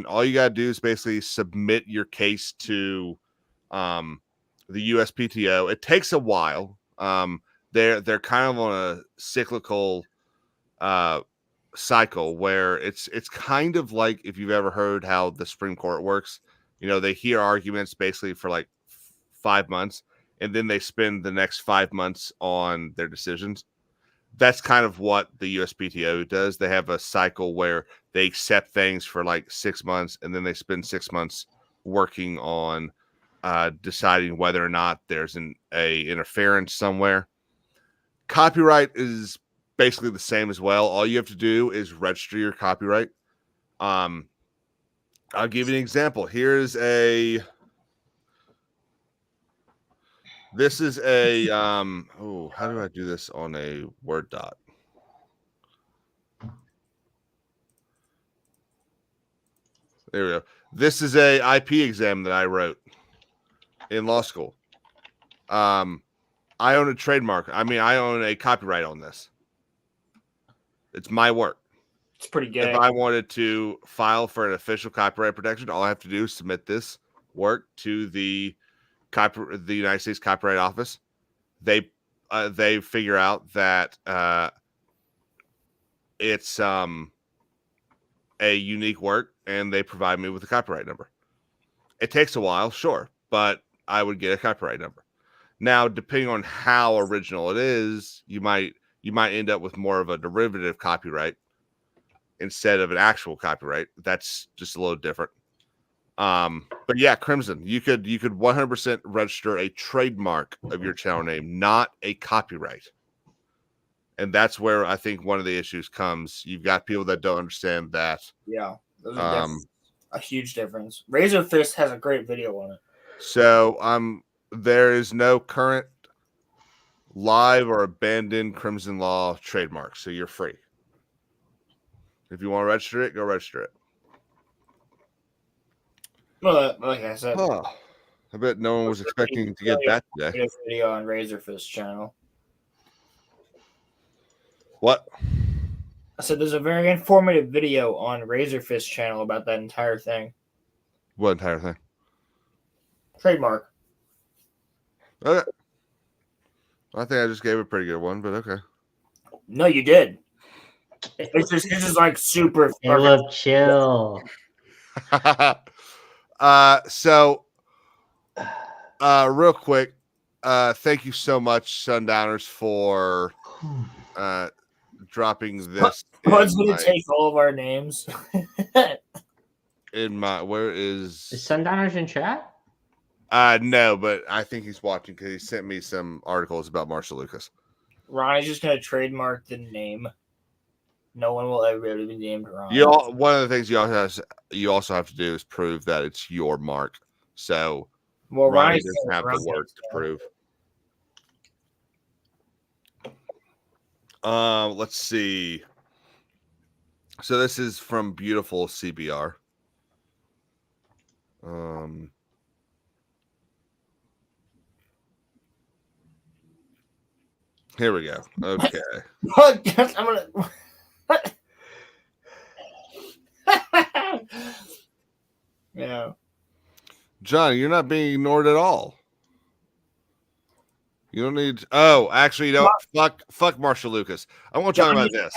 All you gotta do is basically submit your case to the USPTO. It takes a while. They're kind of on a cyclical cycle where it's kind of like if you've ever heard how the Supreme Court works. They hear arguments basically for like 5 months, and then they spend the next 5 months on their decisions. That's kind of what the USPTO does. They have a cycle where they accept things for like 6 months, and then they spend 6 months working on deciding whether or not there's a interference somewhere. Copyright is basically the same as well. All you have to do is register your copyright. I'll give you an example. This is a how do I do this on a Word doc? There we go. This is a IP exam that I wrote in law school. I own a trademark. I own a copyright on this. It's my work. It's pretty gay. If I wanted to file for an official copyright protection, all I have to do is submit this work to the United States Copyright Office. They figure out that it's a unique work, and they provide me with a copyright number. It takes a while, sure, but I would get a copyright number. Now, depending on how original it is, you might end up with more of a derivative copyright instead of an actual copyright. That's just a little different. But yeah, Crimson, you could 100% register a trademark of your channel name, not a copyright. And that's where I think one of the issues comes. You've got people that don't understand that. Yeah, those are a huge difference. Razor Fist has a great video on it. So there is no current live or abandoned Crimson Law trademark, so you're free. If you want to register it, go register it. Well, like I said, I bet no one was expecting to get that today. Video on Razor Fist channel. What? I said there's a very informative video on Razor Fist channel about that entire thing. What entire thing? Trademark. Okay. I think I just gave a pretty good one, but okay. No, you did. It's just like super. Caleb, chill. So, real quick, thank you so much, Sundowners, for dropping this. What's going to take all of our names? Where is Sundowners in chat? No, but I think he's watching because he sent me some articles about Marshall Lucas. Ronnie's just going to trademark the name. No one will ever be able to be named Ron. One of the things you also have to do is prove that it's your mark. So, Ronnie doesn't have the work to prove. Let's see. So this is from beautiful CBR. Here we go. Okay. I'm gonna. Yeah. John, you're not being ignored at all. You don't need. Oh, actually, you know, fuck Marshall Lucas. I want to talk about this.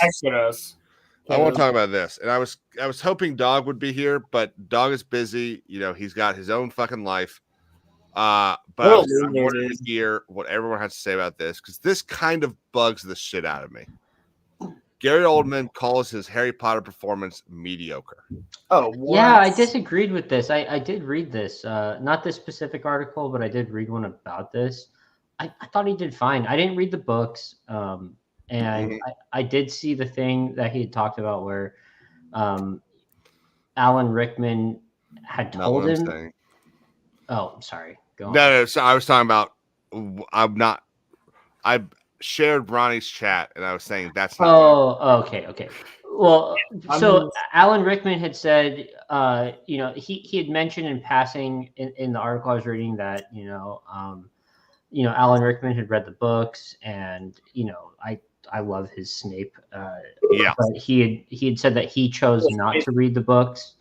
I want to talk about this, and I was hoping Dog would be here, but Dog is busy. You know, he's got his own fucking life. But I wanted to hear what everyone has to say about this because this kind of bugs the shit out of me. Gary Oldman calls his Harry Potter performance mediocre. Oh, what? Yeah, I disagreed with this. I did read this, not this specific article, but I did read one about this. I thought he did fine. I didn't read the books, and I did see the thing that he had talked about where Alan Rickman had told him. Saying. Oh, I'm sorry. Go on. No. So I was talking about. I shared Ronnie's chat, and I was saying that's not. Oh, okay. Well, so Alan Rickman had said, he had mentioned in passing in the article I was reading that, Alan Rickman had read the books, and I love his Snape. But he had said that he chose not to read the books,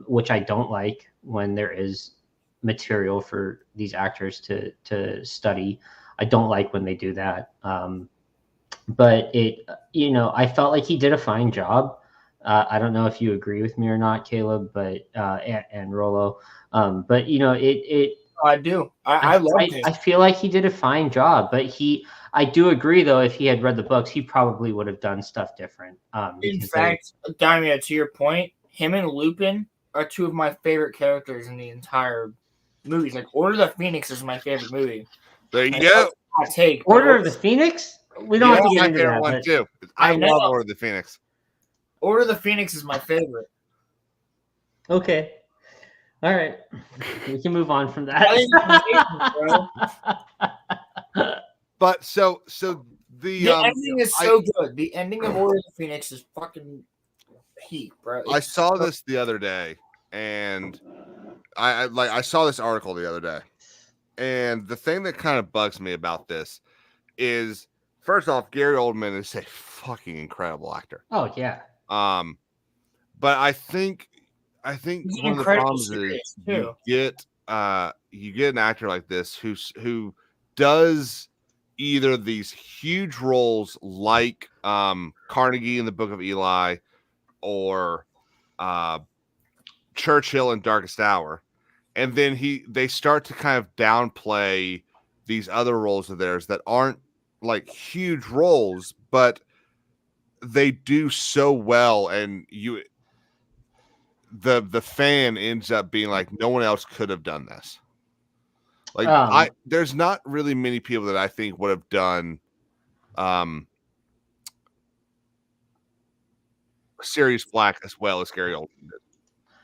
which I don't like when there is material for these actors to study. I don't like when they do that. but I felt like he did a fine job. I don't know if you agree with me or not, Caleb, but and Rolo, but I do. I love him. I feel like he did a fine job, but I do agree though. If he had read the books, he probably would have done stuff different. In fact, Damian, to your point, him and Lupin are two of my favorite characters in the entire movies. Like Order of the Phoenix is my favorite movie. There you go. Order of the Phoenix. We don't have to get into that. One too. I love Order of the Phoenix. Order of the Phoenix is my favorite. Okay. All right. We can move on from that. But so the ending is so good. The ending of Order of the Phoenix is fucking peak, bro. I saw this the other day, and I saw this article the other day, and the thing that kind of bugs me about this is, first off, Gary Oldman is a fucking incredible actor. Oh yeah. But I think one of the problems is you get an actor like this who does either these huge roles like Carnegie in the Book of Eli or Churchill in Darkest Hour, and then they start to kind of downplay these other roles of theirs that aren't like huge roles, but they do so well, and the fan ends up being like, no one else could have done this. Like there's not really many people that I think would have done Sirius Black as well as Gary Oldman did.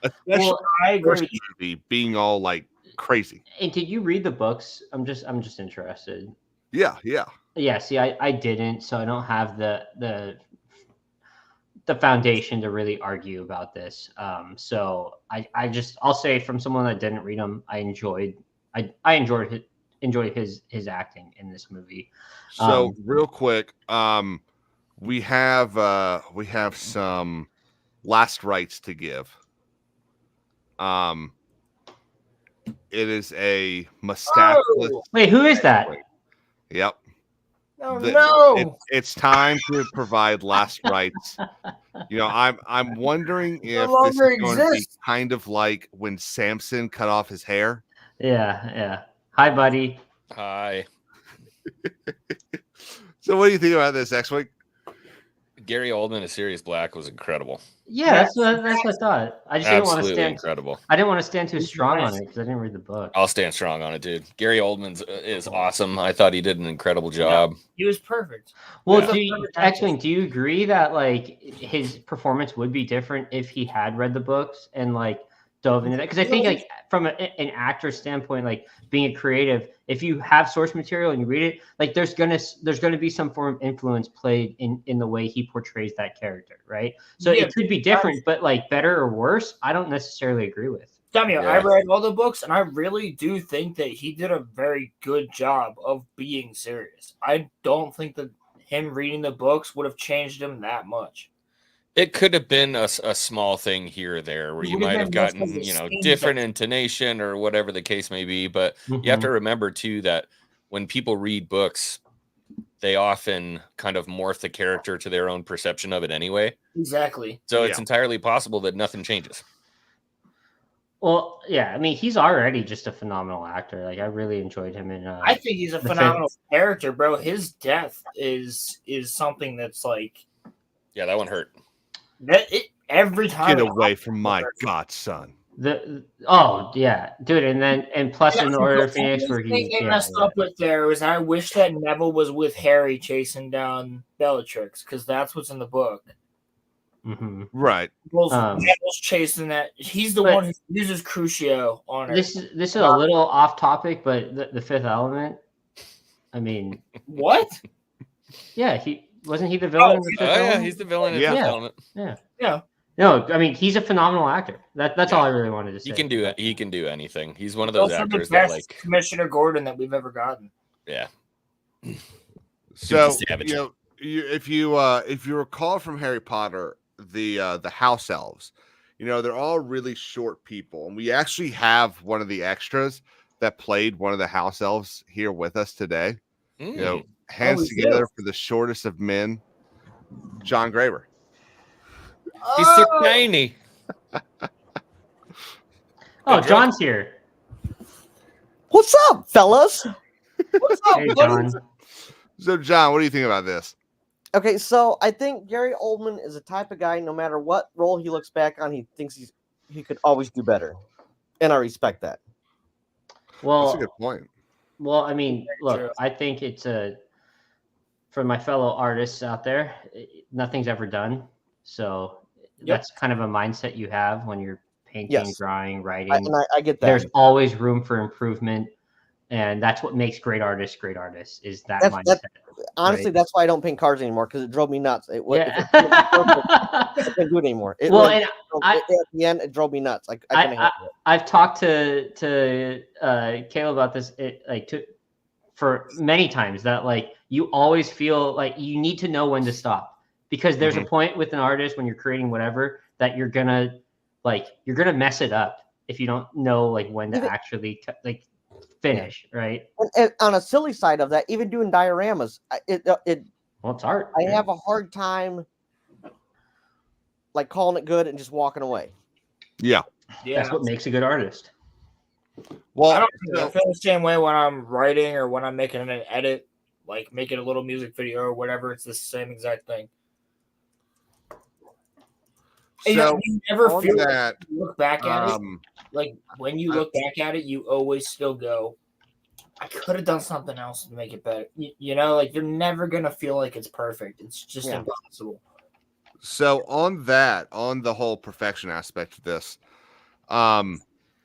Especially I agree. Movie being all like crazy. And did you read the books? I'm just interested. Yeah. Yeah. See, I didn't, so I don't have the foundation to really argue about this. So I'll say from someone that didn't read them, I enjoyed his acting in this movie. So real quick, we have some last rites to give. It is a mustacheless. Oh! Wait, who is that? Yep. Oh, no! It's time to provide last rites. I'm wondering if this is going to be kind of like when Samson cut off his hair. Yeah. Hi, buddy. Hi. So, what do you think about this, X-Wing? Gary Oldman as Sirius Black was incredible. Yeah, that's what I thought. I just didn't want to stand incredible. I didn't want to stand too strong on it because I didn't read the book. I'll stand strong on it, dude. Gary Oldman is awesome. I thought he did an incredible job. He was perfect. Well, do you agree that like his performance would be different if he had read the books and like dove into that? Because I think like from an actor standpoint, like being a creative, if you have source material and you read it, like there's gonna be some form of influence played in the way he portrays that character, right? So it could be different, but like better or worse, I don't necessarily agree with. Damian, I read all the books, and I really do think that he did a very good job of being serious. I don't think that him reading the books would have changed him that much. It could have been a small thing here or there where you might have gotten, different intonation or whatever the case may be. But you have to remember, too, that when people read books, they often kind of morph the character to their own perception of it anyway. Exactly. So it's entirely possible that nothing changes. Well, yeah, I mean, he's already just a phenomenal actor. Like, I really enjoyed him in. I think he's a phenomenal character, bro. His death is something that's like. Yeah, that one hurt. Every time. Get away from my godson. Dude, and plus in the Order of Phoenix where he messed up with there was I wish that Neville was with Harry chasing down Bellatrix because that's what's in the book. Mm-hmm. Right. Neville's chasing that. He's the one who uses Crucio on her. This is a little off topic, but the Fifth Element. I mean, what? Yeah, wasn't he the villain in the Fifth Element? Yeah, he's the villain in the Fifth Element. Yeah. No, I mean he's a phenomenal actor. That's all I really wanted to say. He can do anything. He's one of those actors the best that like Commissioner Gordon that we've ever gotten. Yeah. So if you recall from Harry Potter, the house elves, they're all really short people, and we actually have one of the extras that played one of the house elves here with us today. hands together for the shortest of men, John Graber. He's so tiny. Oh, John's here. What's up, fellas? What's up, Hey, buddy? John. So, John, what do you think about this? Okay, so I think Gary Oldman is the type of guy, no matter what role he looks back on, he thinks he could always do better. And I respect that. Well, that's a good point. Well, I mean, look, I think it's for my fellow artists out there, nothing's ever done. So that's kind of a mindset you have when you're painting, drawing, writing. I get that. There's always room for improvement. And that's what makes great artists is that mindset. Honestly, right? That's why I don't paint cars anymore, because it drove me nuts. I can't do it anymore. At the end, it drove me nuts. I couldn't handle it. I've talked to Caleb about this for many times, that like you always feel like you need to know when to stop, because there's a point with an artist when you're creating whatever that you're gonna mess it up if you don't know like when to actually finish, right? And on a silly side of that, even doing dioramas, it's art. I have a hard time like calling it good and just walking away. Yeah. That's what makes a good artist. Well, I feel the same way when I'm writing or when I'm making an edit, like making a little music video or whatever. It's the same exact thing. So you never feel that, like you look back at it. Like when you look back at it, you always still go, I could have done something else to make it better. You know, like you're never gonna feel like it's perfect. It's just impossible. So on the whole perfection aspect of this, I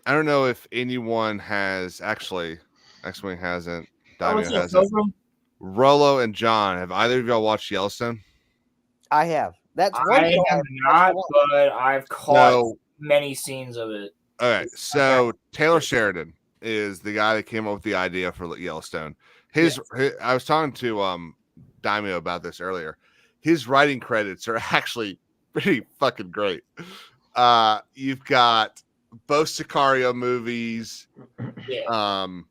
don't know if anyone has actually X-Wing hasn't, Diamond hasn't. Rolo and John, have either of y'all watched Yellowstone? I have. I have not, but I've caught many scenes of it. All right, so Taylor Sheridan is the guy that came up with the idea for Yellowstone. I was talking to Daimyo about this earlier. His writing credits are actually pretty fucking great. You've got both Sicario movies. I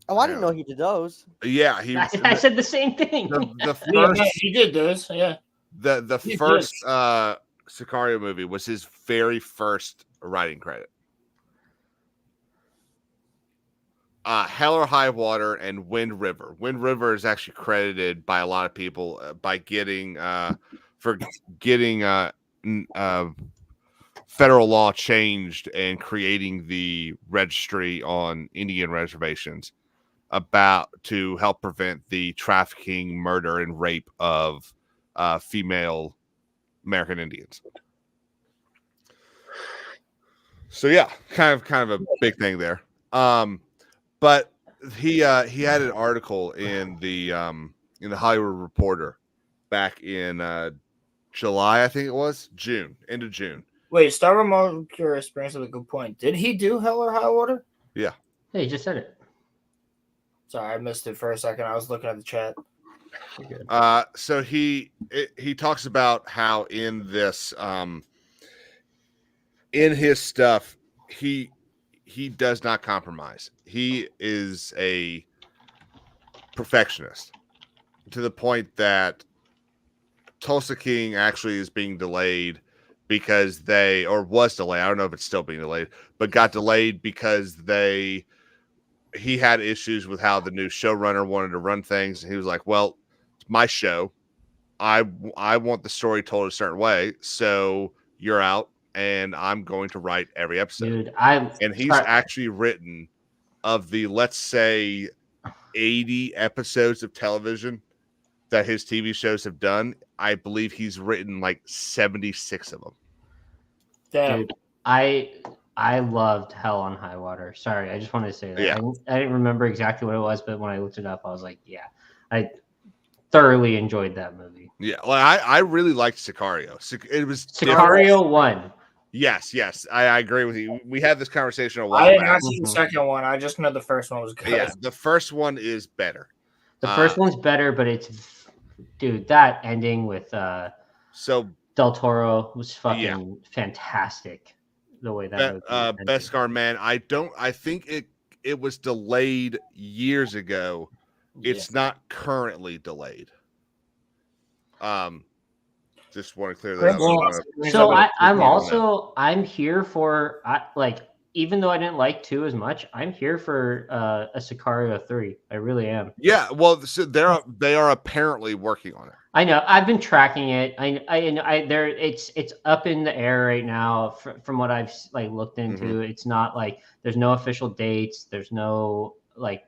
didn't know he did those. Yeah, I said the same thing. The first he did those. Yeah. The first Sicario movie was his very first writing credit. Hell or High Water and Wind River. Wind River is actually credited by a lot of people by getting federal law changed and creating the registry on Indian reservations to help prevent the trafficking, murder, and rape of female American Indians. So yeah, kind of a big thing there. But he had an article in the Hollywood Reporter back in July, I think it was end of June. Wait, Star Wars Curious brings up a good point. Did he do Hell or High Water? Yeah. Hey, you just said it. Sorry, I missed it for a second. I was looking at the chat. So he talks about how in this in his stuff he does not compromise. He is a perfectionist to the point that Tulsa King actually is being delayed because was delayed. I don't know if it's still being delayed, but got delayed because he had issues with how the new showrunner wanted to run things. And he was like, well, it's my show. I want the story told a certain way. So you're out and I'm going to write every episode. Dude, he's actually written of the, let's say 80 episodes of television that his TV shows have done. I believe he's written like 76 of them. Damn. Dude, I loved Hell on High Water. Sorry, I just wanted to say that. Yeah. I didn't remember exactly what it was, but when I looked it up, I was like, yeah, I thoroughly enjoyed that movie. Yeah, well, I really liked Sicario. It was Sicario 1. Yes, I agree with you. We had this conversation a while I didn't back. see the second one. I just know the first one was good. Yeah, the first one is better. The first one's better, but dude, that ending with Del Toro was fucking fantastic. The way that Beskar, man, I think it was delayed years ago It's not currently delayed. Just want to clear that up. So I'm here for even though I didn't like 2 as much, I'm here for a Sicario 3. I really am. Yeah, well, so they are apparently working on it. I know. I've been tracking it. It's up in the air right now. From what I've looked into, it's not there's no official dates. There's no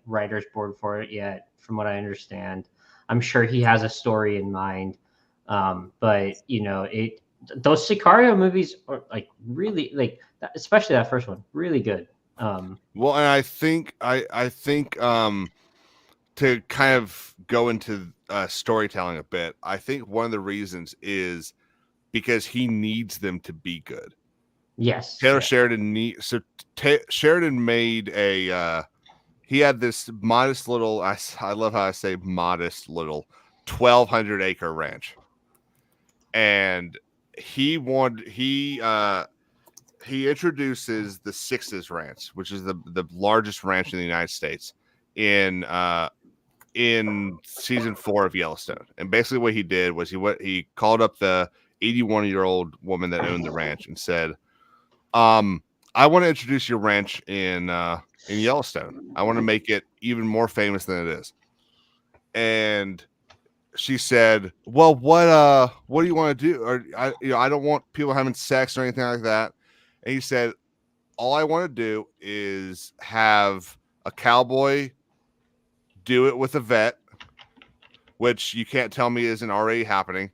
writer's board for it yet. From what I understand, I'm sure he has a story in mind. But those Sicario movies are really especially that first one, really good. Well, and I think to kind of go into storytelling a bit, I think one of the reasons is because he needs them to be good. Yes, Taylor Sheridan Sheridan made he had this modest little. I love how I say modest little 1,200-acre ranch, and he introduces the Sixes Ranch, which is the largest ranch in the United States, in season 4 of Yellowstone. And basically what he did was he called up the 81-year-old woman that owned the ranch and said, I want to introduce your ranch in Yellowstone. I want to make it even more famous than it is. And she said, well, what do you want to do? Or I don't want people having sex or anything like that. And he said, all I want to do is have a cowboy do it with a vet, which you can't tell me isn't already happening.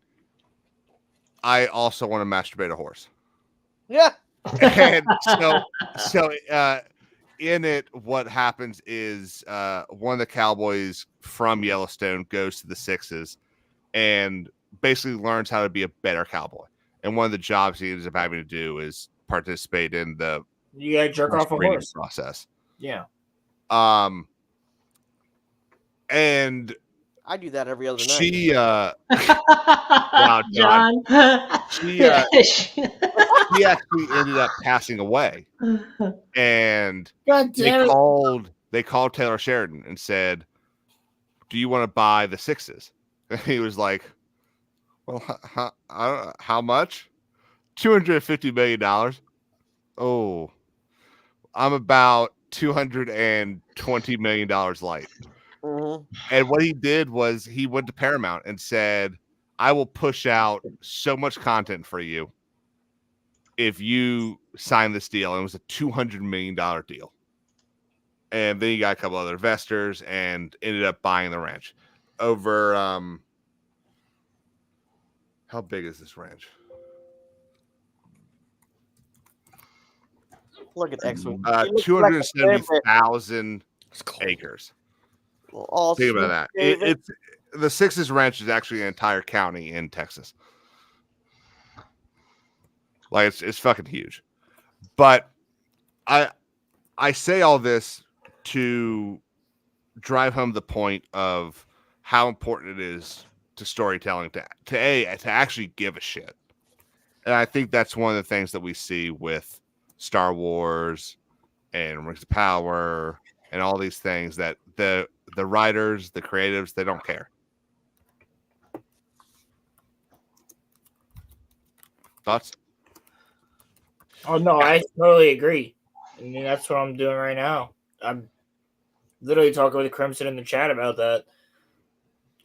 I also want to masturbate a horse. Yeah. And so in it, what happens is one of the cowboys from Yellowstone goes to the Sixes and basically learns how to be a better cowboy. And one of the jobs he ends up having to do is participate in the jerk off a horse process. Yeah. And I do that every other night. She wow, John. She actually ended up passing away. And they called Taylor Sheridan and said, do you want to buy the Sixes? And he was like, well, how much? $250 million. Oh, I'm about $220 million light. Mm-hmm. And what he did was he went to Paramount and said, I will push out so much content for you if you sign this deal. And it was a $200 million deal. And then he got a couple other investors and ended up buying the ranch. Over how big is this ranch? Look at X-Wing. 270,000 acres. Well, think about that. It's the Sixes Ranch is actually an entire county in Texas. It's fucking huge. But I say all this to drive home the point of how important it is to storytelling to actually give a shit. And I think that's one of the things that we see with Star Wars and Rings of Power and all these things, that the writers, the creatives, they don't care. Thoughts? Oh no, I totally agree. I mean, that's what I'm doing right now. I'm literally talking with Crimson in the chat about that.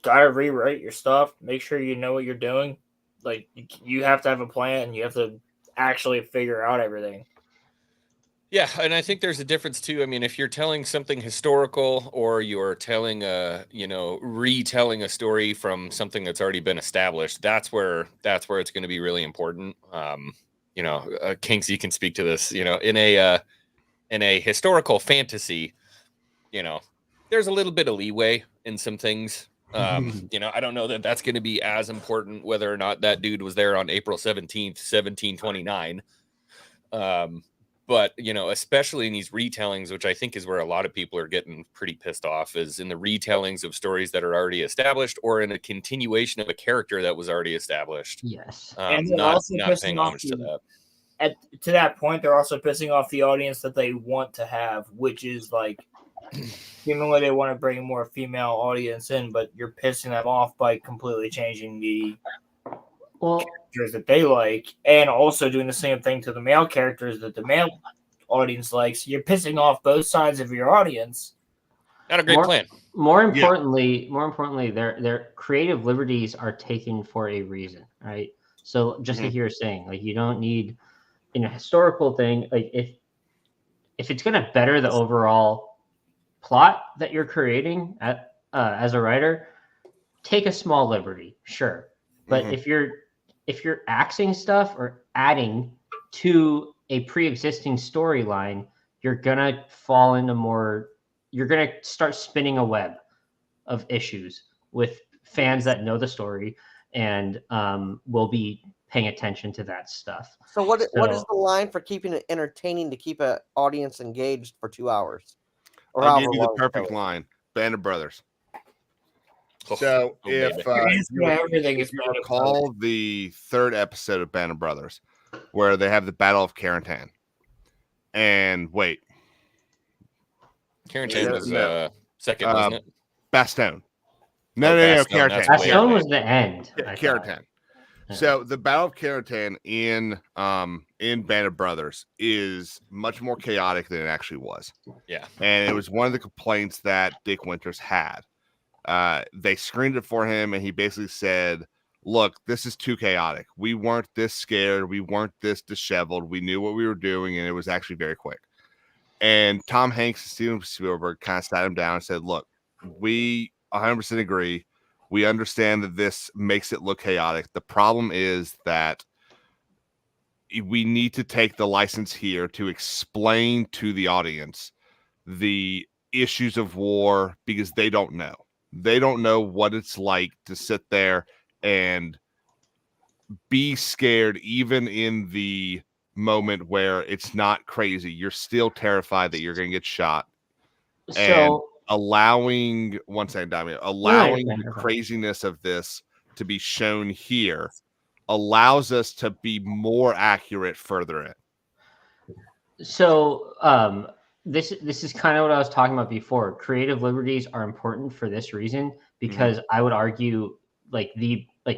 Gotta rewrite your stuff. Make sure you know what you're doing. Like, you have to have a plan. You have to actually figure out everything. Yeah, and I think there's a difference too. I mean, if you're telling something historical or you're telling retelling a story from something that's already been established, that's where it's going to be really important. Kinks, you can speak to this. In a historical fantasy, there's a little bit of leeway in some things. I don't know that that's going to be as important whether or not that dude was there on April 17th, 1729. But, especially in these retellings, which I think is where a lot of people are getting pretty pissed off, is in the retellings of stories that are already established or in a continuation of a character that was already established. Yes. And not paying homage to that. To that point, they're also pissing off the audience that they want to have, which is like seemingly they want to bring a more female audience in, but you're pissing them off by completely changing the characters that they like, and also doing the same thing to the male characters that the male audience likes. You're pissing off both sides of your audience. Not a great plan. More importantly, their creative liberties are taken for a reason, right? So just like you were saying, like you don't need in a historical thing, like if it's going to better the overall plot that you're creating as a writer, take a small liberty, sure. But if you're axing stuff or adding to a pre-existing storyline, you're gonna fall into more. You're gonna start spinning a web of issues with fans that know the story and will be paying attention to that stuff. So what is the line for keeping it entertaining to keep an audience engaged for 2 hours? Or I'll give you the perfect line: Band of Brothers. So if you recall the third episode of Band of Brothers, where they have the Battle of Carentan, and Carentan was second, wasn't it? Bastogne. No, Carentan. Bastogne was the end. Carentan. So the Battle of Carentan in Band of Brothers is much more chaotic than it actually was. Yeah. And it was one of the complaints that Dick Winters had. They screened it for him, and he basically said, look, this is too chaotic. We weren't this scared. We weren't this disheveled. We knew what we were doing, and it was actually very quick. And Tom Hanks and Steven Spielberg kind of sat him down and said, look, we 100% agree. We understand that this makes it look chaotic. The problem is that we need to take the license here to explain to the audience the issues of war because they don't know. They don't know what it's like to sit there and be scared even in the moment where it's not crazy. You're still terrified that you're going to get shot. And allowing the craziness of this to be shown here allows us to be more accurate further in. So this is kind of what I was talking about before. Creative liberties are important for this reason, because I would argue like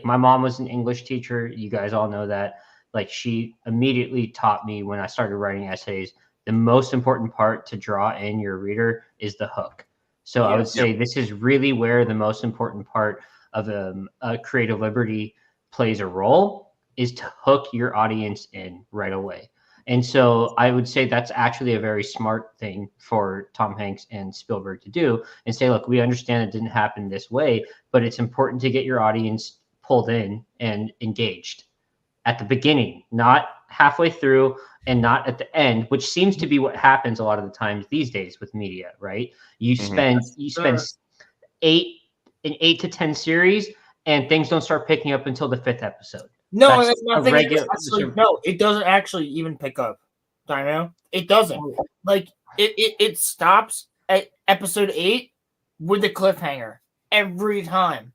my mom was an English teacher. You guys all know that. Like she immediately taught me when I started writing essays, the most important part to draw in your reader is the hook. So I would say this is really where the most important part of a creative liberty plays a role, is to hook your audience in right away. And so I would say that's actually a very smart thing for Tom Hanks and Spielberg to do, and say, look, we understand it didn't happen this way, but it's important to get your audience pulled in and engaged at the beginning, not halfway through and not at the end, which seems to be what happens a lot of the times these days with media, right? You spend 8 to 10 series and things don't start picking up until the 5th episode. No, it doesn't actually even pick up. Dino, it doesn't. Like it stops at episode 8 with a cliffhanger every time.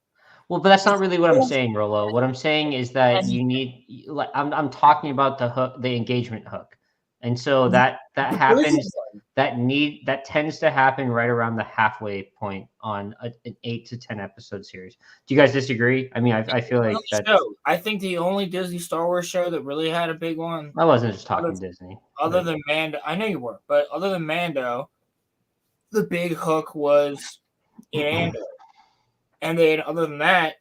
Well, but that's not really what I'm saying, Rolo. What I'm saying is that you need, like, I'm talking about the hook, the engagement hook, and so that happens. That tends to happen right around the halfway point on an 8 to 10 episode series. Do you guys disagree? I mean, I feel like that. I think the only Disney Star Wars show that really had a big one. I wasn't just talking Disney. Other than Mando, I know you were, but other than Mando, the big hook was in Andor. And then other than that,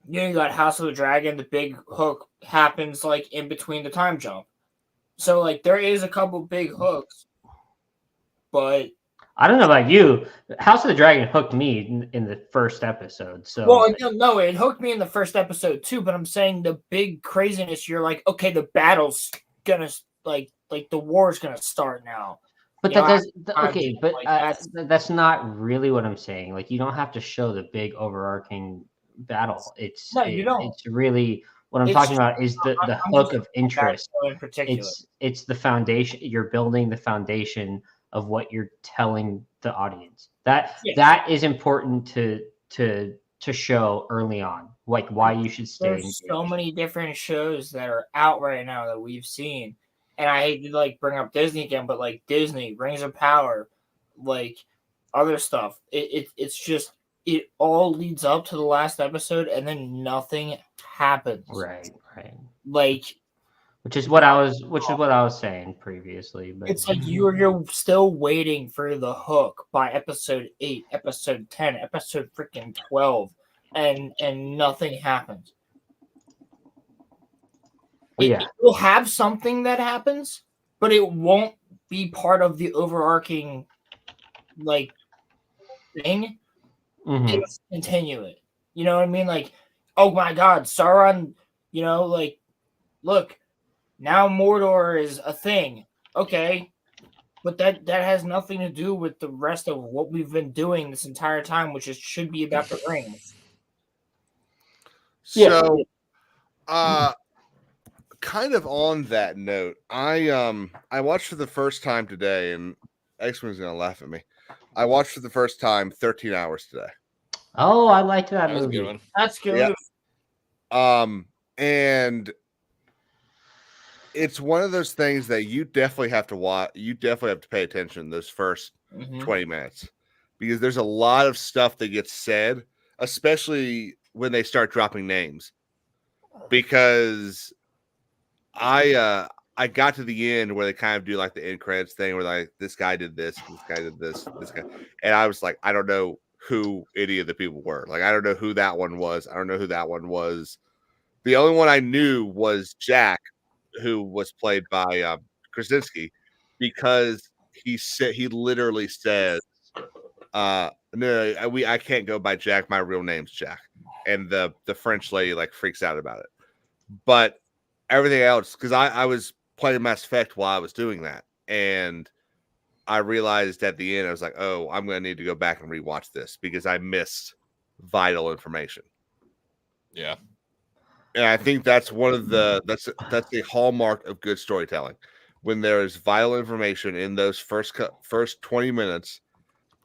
you got House of the Dragon. The big hook happens like in between the time jump. So like there is a couple big hooks, but I don't know about you. House of the Dragon hooked me in the first episode. So it hooked me in the first episode too. But I'm saying the big craziness. You're like, okay, the battle's gonna like the war's gonna start now. But that's not really what I'm saying. Like, you don't have to show the big overarching battle. You don't. It's really what I'm talking about is the hook of interest. It's the foundation. You're building the foundation of what you're telling the audience. That is important to show early on, like why you should stay. There's so many different shows that are out right now that we've seen. And I hate to like bring up Disney again, but like Disney, Rings of Power, like other stuff. It's just it all leads up to the last episode, and then nothing happens. Right. Like, which is what I was saying previously. But it's like you're still waiting for the hook by episode 8, episode 10, episode freaking 12, and nothing happens. It will have something that happens, but it won't be part of the overarching like thing. They just continue it. You know what I mean? Like, oh my god, Sauron, like, look, now Mordor is a thing. Okay. But that has nothing to do with the rest of what we've been doing this entire time, which should be about the rings. So kind of on that note, I watched for the first time today, and X-Wing's gonna laugh at me. I watched for the first time 13 Hours today. Oh, I liked that movie. Was a good one. That's good. Yeah. And it's one of those things that you definitely have to watch. You definitely have to pay attention those first 20 minutes, because there's a lot of stuff that gets said, especially when they start dropping names. Because I got to the end where they kind of do like the end credits thing where like this guy did this guy did this guy, and I was like, I don't know who any of the people were. Like, I don't know who that one was. I don't know who that one was. The only one I knew was Jack, who was played by Krasinski, because he literally says, "No, I can't go by Jack. My real name's Jack." And the French lady like freaks out about it. But everything else, because I was playing Mass Effect while I was doing that, and I realized at the end, I was like, oh, I'm going to need to go back and rewatch this because I missed vital information. Yeah. And I think that's one of that's the hallmark of good storytelling, when there is vital information in those first 20 minutes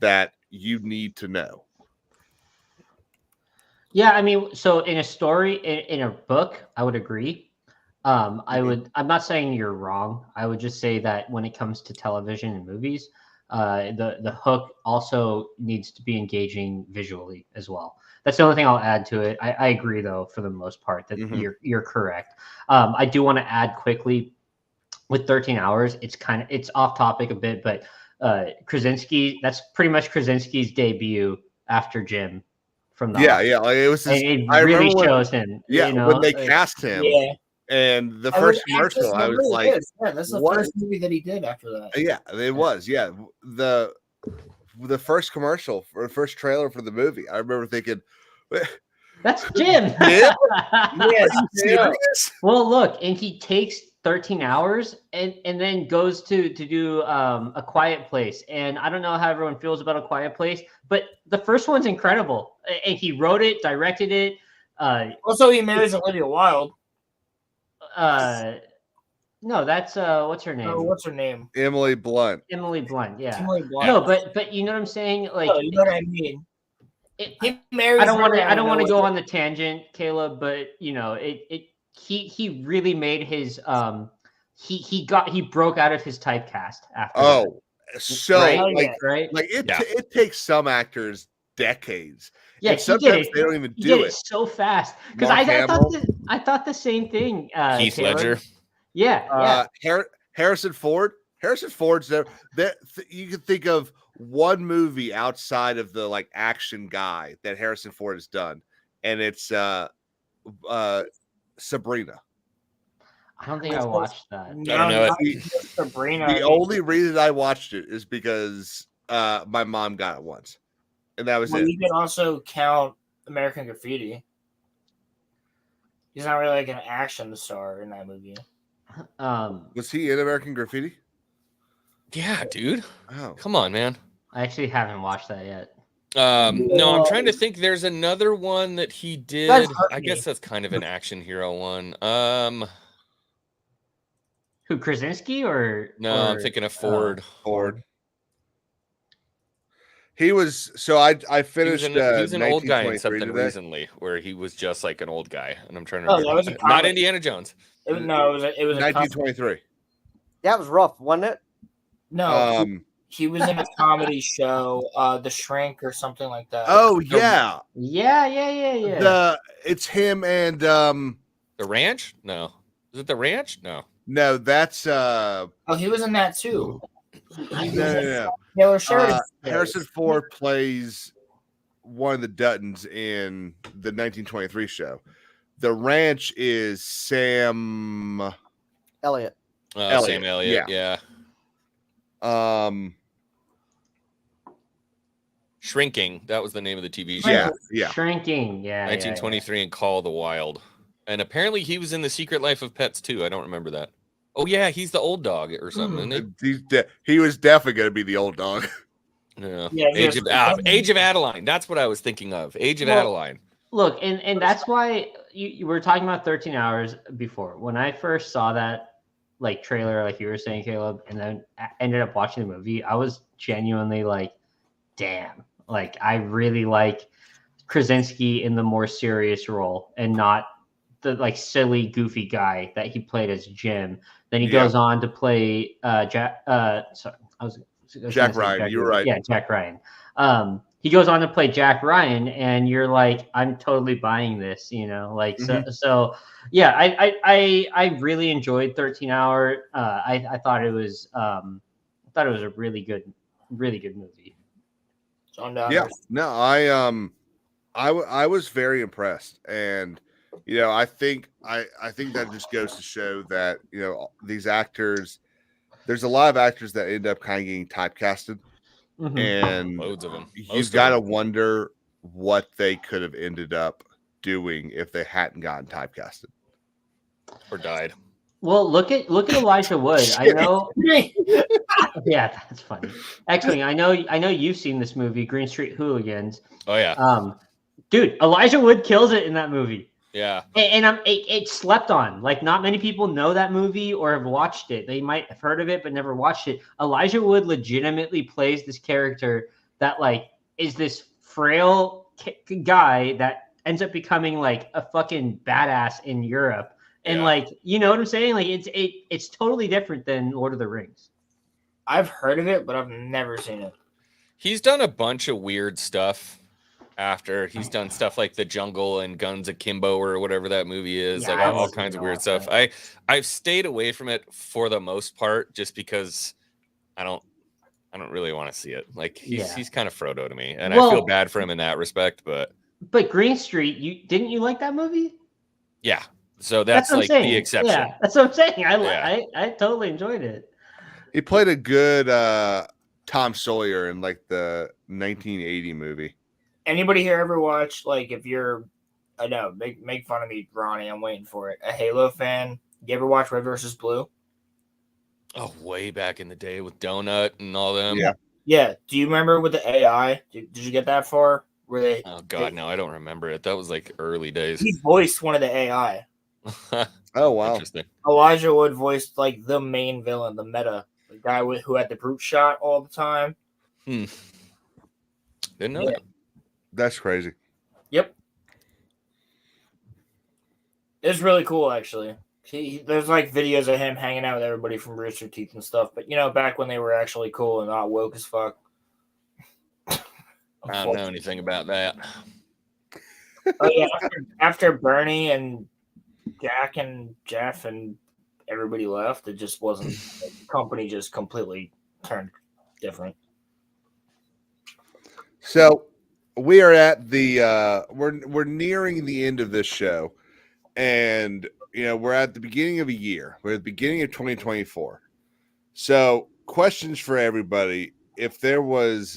that you need to know. Yeah, I mean, so in a story, in a book, I would agree. I'm not saying you're wrong. I would just say that when it comes to television and movies, the hook also needs to be engaging visually as well. That's the only thing I'll add to it. I agree, though, for the most part, that you're correct. I do want to add quickly with 13 Hours. It's off topic a bit, but Krasinski, that's pretty much Krasinski's debut after Jim. From the like it was. It really shows him. Yeah, when they cast him. Yeah. And the first commercial, I was like, yeah, that's the first movie that he did after that. Yeah, it was. Yeah, the first commercial or first trailer for the movie, I remember thinking, that's Jim. Yes. Well, look, and he takes 13 Hours and then goes to do A Quiet Place. And I don't know how everyone feels about A Quiet Place, but the first one's incredible. And he wrote it, directed it. Also, he marries Olivia Wilde. No, that's what's her name? Oh, what's her name? Emily Blunt. Emily Blunt, yeah. Emily Blunt. No, but you know what I'm saying? Like, you know what I mean. He marries. I don't want to go on the tangent, Caleb, but you know, he really made his he broke out of his typecast after. Oh, that. So right? Like it takes some actors decades. Yeah, and sometimes they don't even do it so fast. Because I thought the same thing. Heath Taylor. Ledger. Yeah. Harrison Ford. Harrison Ford's there. You can think of one movie outside of the like action guy that Harrison Ford has done, and it's Sabrina. I don't think I watched that. I don't know it. Sabrina. The only reason I watched it is because my mom got it once, and that was it. You can also count American Graffiti. He's not really like an action star in that movie. Was he in American Graffiti? Yeah, dude. Oh, come on, man. I actually haven't watched that yet. No, I'm trying to think. There's another one that he did. I guess that's kind of an action hero one. Who, Krasinski or? No, I'm thinking of Ford. Ford. He was I finished. He was an old guy in something today. Recently, where he was just like an old guy, and I'm trying to remember. That was not Indiana Jones. It was 1923. That was rough, wasn't it? No. He was in a comedy show, The Shrink or something like that. Oh yeah, it's him and The Ranch? No. Is it The Ranch? No, that's Oh, he was in that too. no. Taylor Sheridan. Harrison Ford plays one of the Duttons in the 1923 show. The Ranch is Sam Elliott. Sam Elliott, yeah. Shrinking. That was the name of the TV show. Yeah. Shrinking. Yeah. 1923 and Call of the Wild. And apparently he was in The Secret Life of Pets too. I don't remember that. Oh yeah, he's the old dog or something, isn't he? He was definitely going to be the old dog. Yeah. Age of Adeline. That's what I was thinking of. Age of Adeline. Look, and that's why you were talking about 13 Hours before. When I first saw that like trailer, like you were saying, Caleb, and then ended up watching the movie, I was genuinely like, damn. Like I really like Krasinski in the more serious role and not the like silly, goofy guy that he played as Jim. Then he goes on to play Jack Ryan. You were right. Yeah, Jack Ryan. He goes on to play Jack Ryan, and you're like, I'm totally buying this, you know, like so yeah, I really enjoyed 13 Hour. I thought it was a really good movie. Yeah, no, I was very impressed, and you know, I think that just goes to show that, you know, these actors, there's a lot of actors that end up kind of getting typecasted, and loads of them. You've got to wonder what they could have ended up doing if they hadn't gotten typecasted or died. Well, look at Elijah Wood. I know. Yeah, that's funny. Actually, I know you've seen this movie, Green Street Hooligans. Oh yeah. Dude, Elijah Wood kills it in that movie. Yeah. And it's slept on. Like not many people know that movie or have watched it. They might have heard of it but never watched it. Elijah Wood legitimately plays this character that like is this frail guy that ends up becoming like a fucking badass in Europe. And like, you know what I'm saying? Like it's totally different than Lord of the Rings. I've heard of it, but I've never seen it. He's done a bunch of weird stuff after. He's done stuff like The Jungle and Guns Akimbo or whatever that movie is. Like all kinds of weird stuff. I've stayed away from it for the most part just because I don't really want to see it. Like he's kind of Frodo to me. And I feel bad for him in that respect, but Green Street, didn't you like that movie? Yeah. So that's like the exception. Yeah, that's what I'm saying. I totally enjoyed it. He played a good Tom Sawyer in like the 1980 movie. Anybody here ever watch, like, if you're, I know, make fun of me, Ronnie, I'm waiting for it, a Halo fan, you ever watch Red vs. Blue? Oh, way back in the day with Donut and all them. Yeah. Do you remember with the AI? Did you get that far? Where they? Oh God, no, I don't remember it. That was like early days. He voiced one of the AI. Oh wow, interesting. Elijah Wood voiced like the main villain, the meta, the guy who had the brute shot all the time. Didn't know that. That's crazy. Yep. It's really cool, actually. There's like videos of him hanging out with everybody from Rooster Teeth and stuff. But you know, back when they were actually cool and not woke as fuck. I don't know anything about that. Oh yeah, after Bernie and Jack and Jeff and everybody left, it just wasn't. The company just completely turned different. So we are at the we're nearing the end of this show, and you know we're at the beginning of a year. We're at the beginning of 2024. So questions for everybody: if there's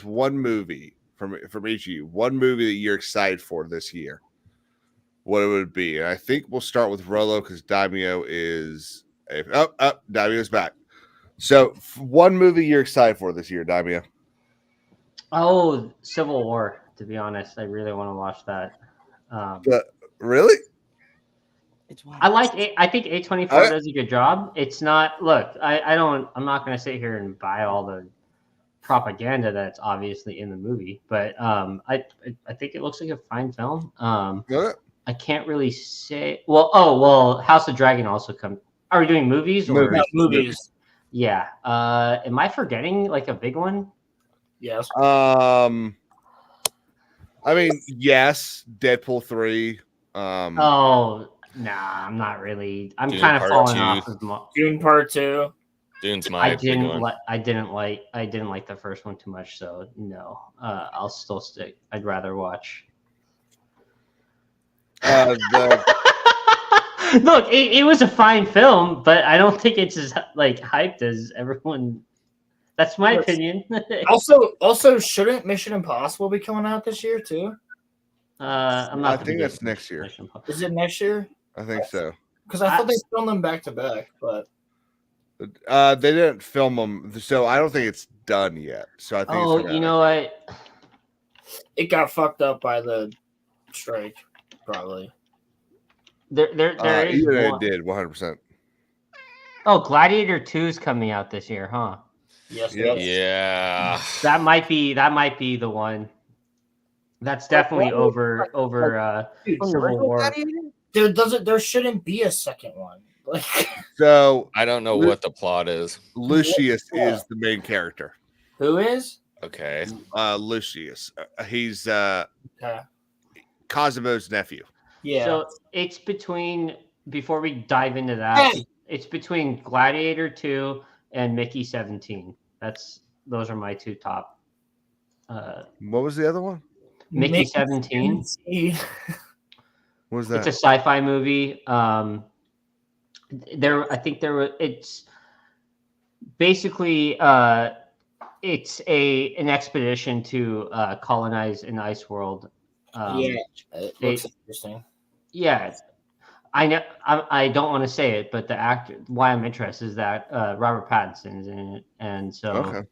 one movie from each of you, one movie that you're excited for this year, what it would be. And I think we'll start with Rolo because Daimyo is Daimyo's back. So one movie you're excited for this year, Daimyo. Oh, Civil War, to be honest. I really want to watch that. Really? I like it. I think A24 does a good job. It's not, look, I'm not going to sit here and buy all the propaganda that's obviously in the movie, but I think it looks like a fine film. I can't really say. Well, House of Dragon also come. Are we doing movies or movies? Yeah. Am I forgetting like a big one? Yes. I mean, yes, Deadpool 3. Oh, nah, I'm not really. I'm Dune kind of Part falling 2. off of Dune Part 2. Dune's my big one. I didn't like the first one too much, so no. I'll still stick. I'd rather watch. Look, it was a fine film, but I don't think it's as like hyped as everyone. That's my opinion. also, shouldn't Mission Impossible be coming out this year too? I'm not. I think that's next year. Is it next year? I think so. Because I thought they filmed them back to back, but they didn't film them, so I don't think it's done yet. So I think. Oh, you know what? It got fucked up by the strike, probably. There is it one. did 100%. Oh, Gladiator 2 is coming out this year, huh? Yes. Yep. Yeah. That might be the one. That's definitely over Civil War. There shouldn't be a second one. Like, so I don't know what the plot is. Lucius is the main character. Who is? Okay. Lucius. He's Cosimo's nephew. Yeah. So it's between, before we dive into that, it's between Gladiator 2 and Mickey 17. Those are my two top. What was the other one? Mickey 17. What was that? It's a sci-fi movie. It's basically it's an expedition to colonize an ice world. It looks interesting. Yeah, I know. I don't want to say it, but the actor. Why I'm interested is that Robert Pattinson's in it, and so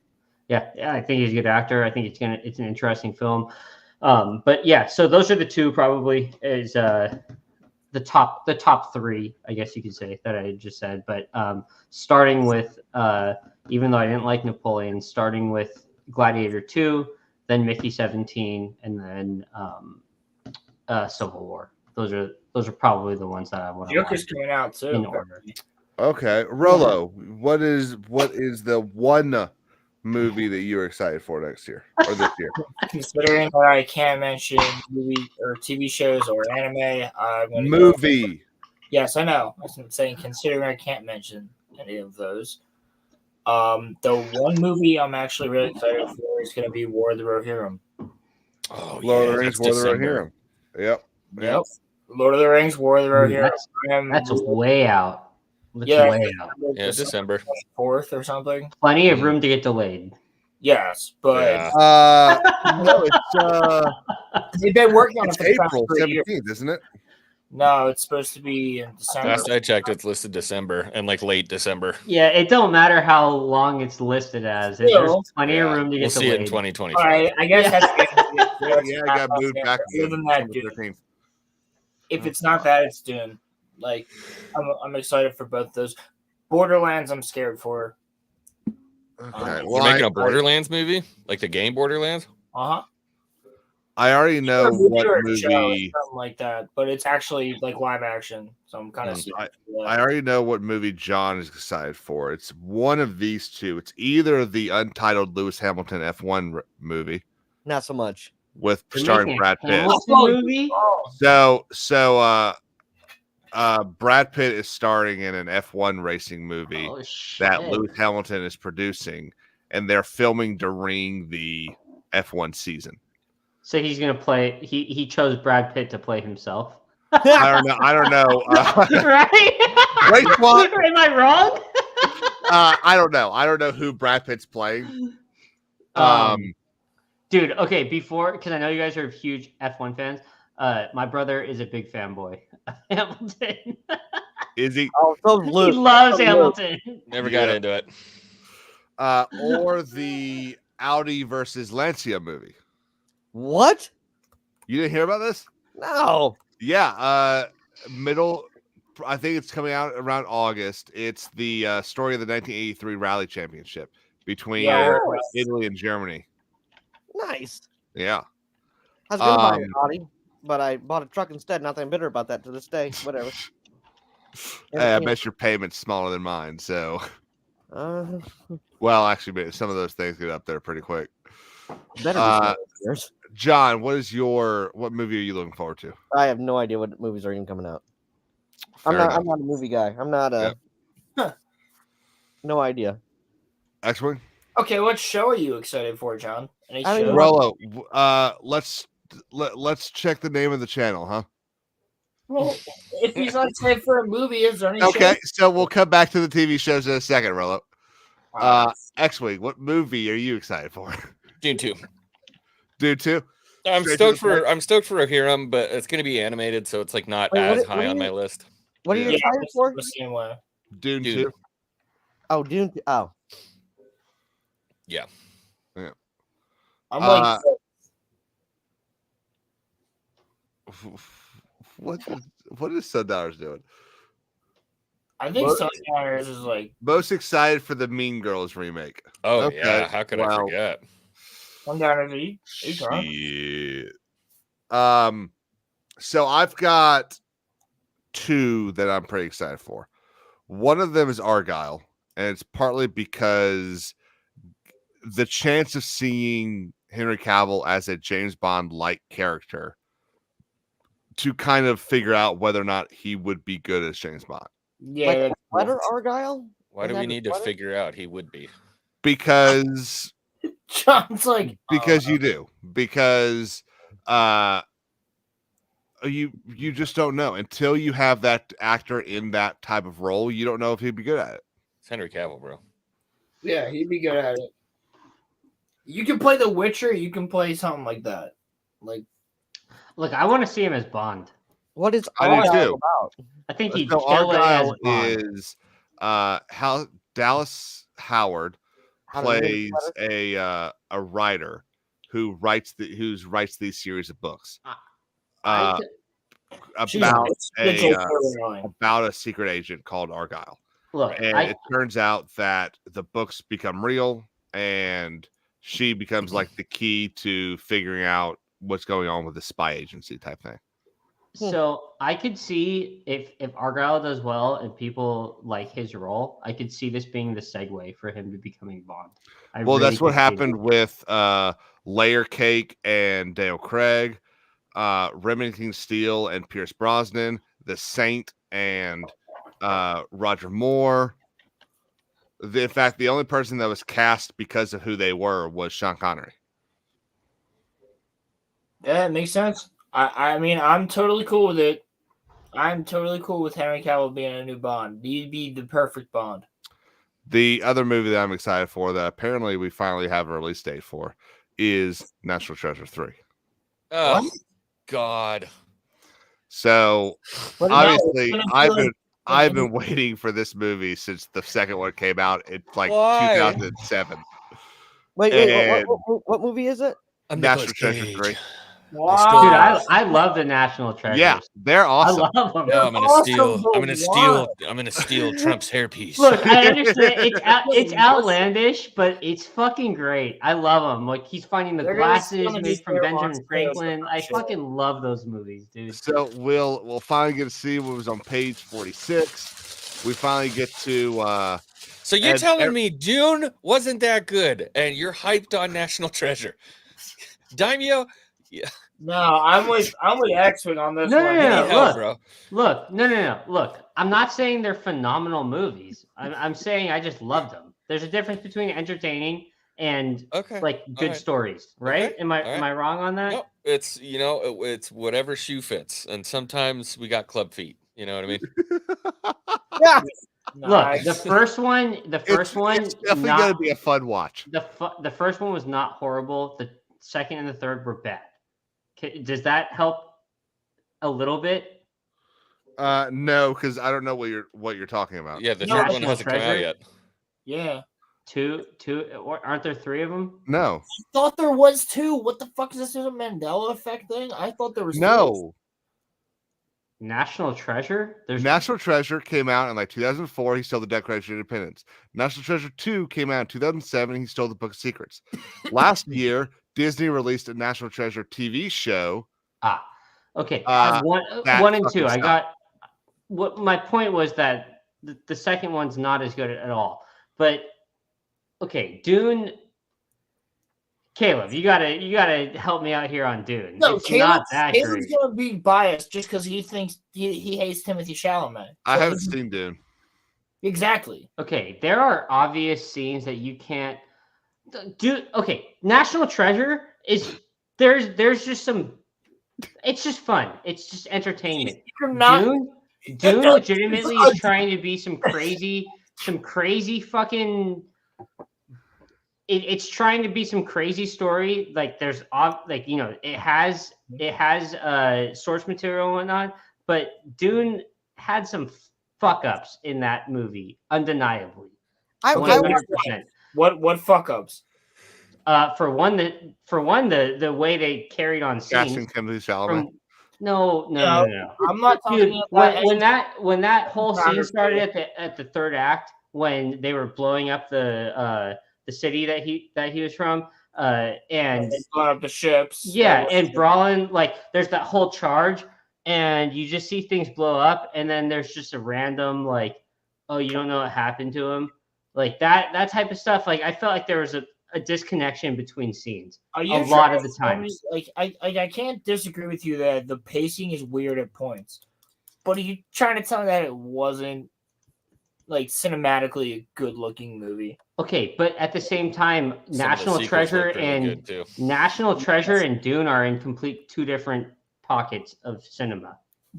yeah, I think he's a good actor. I think it's an interesting film. But yeah, so those are the two probably is the top three, I guess you could say, that I just said. But starting with even though I didn't like Napoleon, starting with Gladiator 2, then Mickey 17, and then Civil War. Those are probably the ones that I want to watch. Joker's coming out too. In order. Okay, Rolo, what is the one movie that you're excited for next year or this year? Considering that I can't mention movie or TV shows or anime, I'm gonna movie. Yes, I know. I'm saying considering I can't mention any of those. The one movie I'm actually really excited for is going to be War of the Rohirrim. Oh, Lord of the Rings, War of the Rohirrim. Yep. Lord of the Rings, War of the Rohirrim. That's way out. Yeah, December 4th or something. Plenty of room to get delayed. Yes, but no, it's they've been working on it for April 17th, isn't it? No, it's supposed to be in December. Last I checked, it's listed December and like late December. Yeah, it don't matter how long it's listed as. There's plenty of room to get We'll see it in delayed. 2025. All right, I guess that's I got moved back. Other than that, Dune. If it's not that, it's Dune. Like, I'm excited for both those. Borderlands, I'm scared for. Okay, You're making a Borderlands movie, like the game Borderlands. I already know what movie. Something like that, but it's actually like live action, so I'm kind of. I already know what movie John is excited for. It's one of these two. It's either the untitled Lewis Hamilton F1 movie, not so much, with starring Brad Pitt. Movie? So Brad Pitt is starring in an F1 racing movie that Lewis Hamilton is producing, and they're filming during the F1 season. So he's gonna play. He chose Brad Pitt to play himself. I don't know. Right? Race one. Am I wrong? I don't know. I don't know who Brad Pitt's playing. Dude, okay. Because I know you guys are huge F1 fans. My brother is a big fanboy of Hamilton. Is he? Oh, so he loves Hamilton. Never got into it. Or the Audi versus Lancia movie. What? You didn't hear about this? No. Yeah. I think it's coming out around August. It's the story of the 1983 Rally Championship between Italy and Germany. Nice. Yeah. I was going to buy an Audi, but I bought a truck instead. Nothing bitter about that to this day. Whatever. Hey, I bet your payment's smaller than mine, so. Well, actually, some of those things get up there pretty quick. Better be some of yours. John, what movie are you looking forward to? I have no idea what movies are even coming out. I'm not a movie guy. I'm not a. No idea. X-Wing. Okay, what show are you excited for, John? Any show? Rollo, let's check the name of the channel, huh? Well, if he's not excited for a movie, is there any Okay, show? so we'll come back to the TV shows in a second, Rollo. X-Wing, what movie are you excited for? Dune 2. Dune 2? I'm stoked for Rohirrim, but it's going to be animated, so it's like not as high on my list. What are you excited for? The same way. Dune 2. Oh, Dune 2. Oh. Yeah. I'm like, what is Sundowners doing? I think Sundowners is like most excited for the Mean Girls remake. Oh yeah, how could I forget? Sundowners, Shit. So I've got two that I'm pretty excited for. One of them is Argyle, and it's partly because the chance of seeing Henry Cavill as a James Bond-like character to kind of figure out whether or not he would be good as James Bond. Yeah. Letter Argyle? Why do we need to figure out he would be? Because John's like you do. Because you just don't know until you have that actor in that type of role. You don't know if he'd be good at it. It's Henry Cavill, bro. Yeah, he'd be good at it. You can play The Witcher. You can play something like that. Like, look, I want to see him as Bond. What is Argyle about? I think he'd so kill it as Argyle Bond. is how Dallas Howard plays a writer who writes these series of books about a secret agent called Argyle. Look, and it turns out that the books become real, and she becomes like the key to figuring out what's going on with the spy agency type thing. So I could see if Argyle does well and people like his role, I could see this being the segue for him to becoming Bond. That's what happened with Layer Cake and Dale Craig, Remington Steele and Pierce Brosnan, The Saint and Roger Moore. In fact, the only person that was cast because of who they were was Sean Connery. Yeah, it makes sense. I mean, I'm totally cool with it. I'm totally cool with Henry Cavill being a new Bond. He'd be the perfect Bond. The other movie that I'm excited for that apparently we finally have a release date for is National Treasure 3. Oh, God. So obviously I've been waiting for this movie since the second one came out in like 2007. Wait, what movie is it? National Treasure 3. Wow. Dude, I love the National Treasures. Yeah, they're awesome. I love them. No, I'm gonna steal Trump's hairpiece. Look, I understand it's outlandish, but it's fucking great. I love them. Like he's finding the glasses made from Benjamin Franklin. I fucking love those movies, dude. So we'll finally get to see what was on page 46. We finally get to. So you're telling me Dune wasn't that good, and you're hyped on National Treasure, Daimyo? Yeah. No, I'm with X-Wing on this one. No. Look, I'm not saying they're phenomenal movies. I'm saying I just loved them. There's a difference between entertaining and like good stories, right? Okay. Am I wrong on that? No, it's it's whatever shoe fits, and sometimes we got club feet. You know what I mean? Yeah. Look, the first one, it's definitely gonna be a fun watch. The first one was not horrible. The second and the third were bad. Does that help a little bit? No, because I don't know what you're talking about. Yeah, the third one hasn't come out yet. Yeah. Two, or aren't there three of them? No. I thought there was two. What the fuck is this? Is a Mandela effect thing? I thought there was no. National Treasure? National Treasure came out in like 2004. He stole the Declaration of Independence. National Treasure 2 came out in 2007. He stole the Book of Secrets. Last year, Disney released a National Treasure TV show. Okay. One and two. I got what my point was that the second one's not as good at all. But okay, Dune. Caleb, you gotta help me out here on Dune. No, it's not that Caleb's great. gonna be biased just because he thinks he hates Timothy Chalamet. I haven't seen Dune. Exactly. Okay, there are obvious scenes that you can't do. Okay, National Treasure is there's just some. It's just fun. It's just entertainment. Dune legitimately is trying to be some crazy fucking. It's trying to be some crazy story. Like there's it has source material and whatnot, but Dune had some fuck ups in that movie, undeniably. 100%. What fuck ups? For one, the way they carried on scenes. Casting Timothy Chalamet. No. I'm not talking about when that whole scene started at the third act when they were blowing up the city that he was from, and blowing up the ships. Yeah, and Brolin, like there's that whole charge, and you just see things blow up, and then there's just a random like, oh, you don't know what happened to him, like that type of stuff. Like I felt like there was a disconnection between scenes a lot of the time. Like I can't disagree with you that the pacing is weird at points, but are you trying to tell me that it wasn't like cinematically a good looking movie? Okay, but at the same time, National Treasure and Dune are in complete two different pockets of cinema.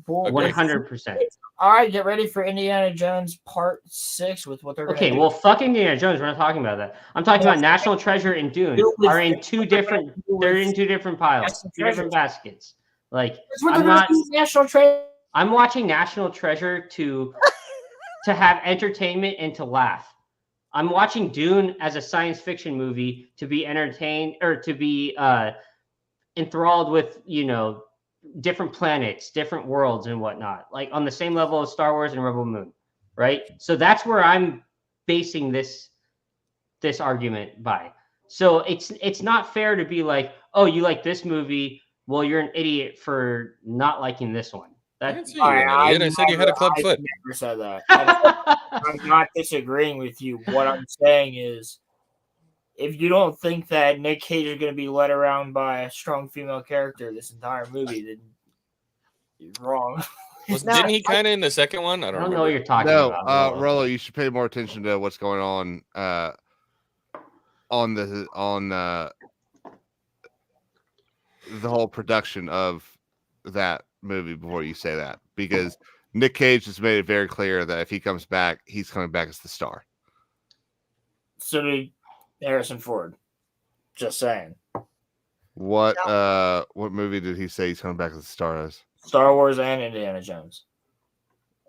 100%. All right, get ready for Indiana Jones Part 6 with what they're going to do. Well, fuck Indiana Jones. We're not talking about that. I'm talking about National Treasure and Dune are in two different. They're in two different piles, two different baskets. Like National Treasure. I'm watching National Treasure to have entertainment and to laugh. I'm watching Dune as a science fiction movie to be entertained or to be enthralled with, different planets, different worlds and whatnot, like on the same level as Star Wars and Rebel Moon, right? So that's where I'm basing this argument by. So it's not fair to be like, oh, you like this movie, well, you're an idiot for not liking this one. I said you had a club foot. I never said that. I'm not disagreeing with you. What I'm saying is, if you don't think that Nick Cage is going to be led around by a strong female character this entire movie, then you're wrong. Didn't he kind of in the second one? I don't know what you're talking about. No, Rollo, you should pay more attention to what's going on the whole production of that movie before you say that, because Nick Cage has made it very clear that if he comes back, he's coming back as the star. So did Harrison Ford. Just saying. What movie did he say he's coming back as the star as? Star Wars and Indiana Jones.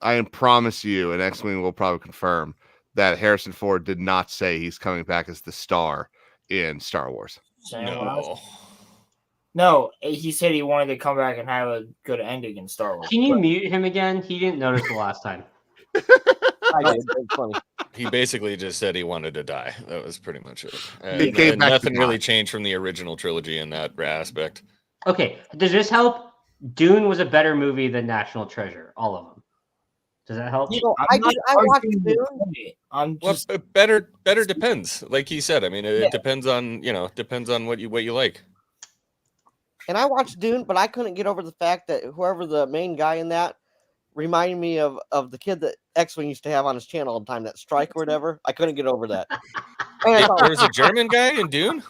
I promise you, and X-Wing will probably confirm that Harrison Ford did not say he's coming back as the star in Star Wars. No, he said he wanted to come back and have a good ending in Star Wars. Can you mute him again? He didn't notice the last time. I did. It's funny. He basically just said he wanted to die. That was pretty much it. And nothing really changed from the original trilogy in that aspect. Okay, does this help? Dune was a better movie than National Treasure. All of them. Does that help? I watched Dune. Better depends. Like he said, I mean, it depends on what you like. And I watched Dune, but I couldn't get over the fact that whoever the main guy in that reminded me of the kid that X-Wing used to have on his channel all the time, that Strike or whatever. I couldn't get over that. There was a German guy in Dune?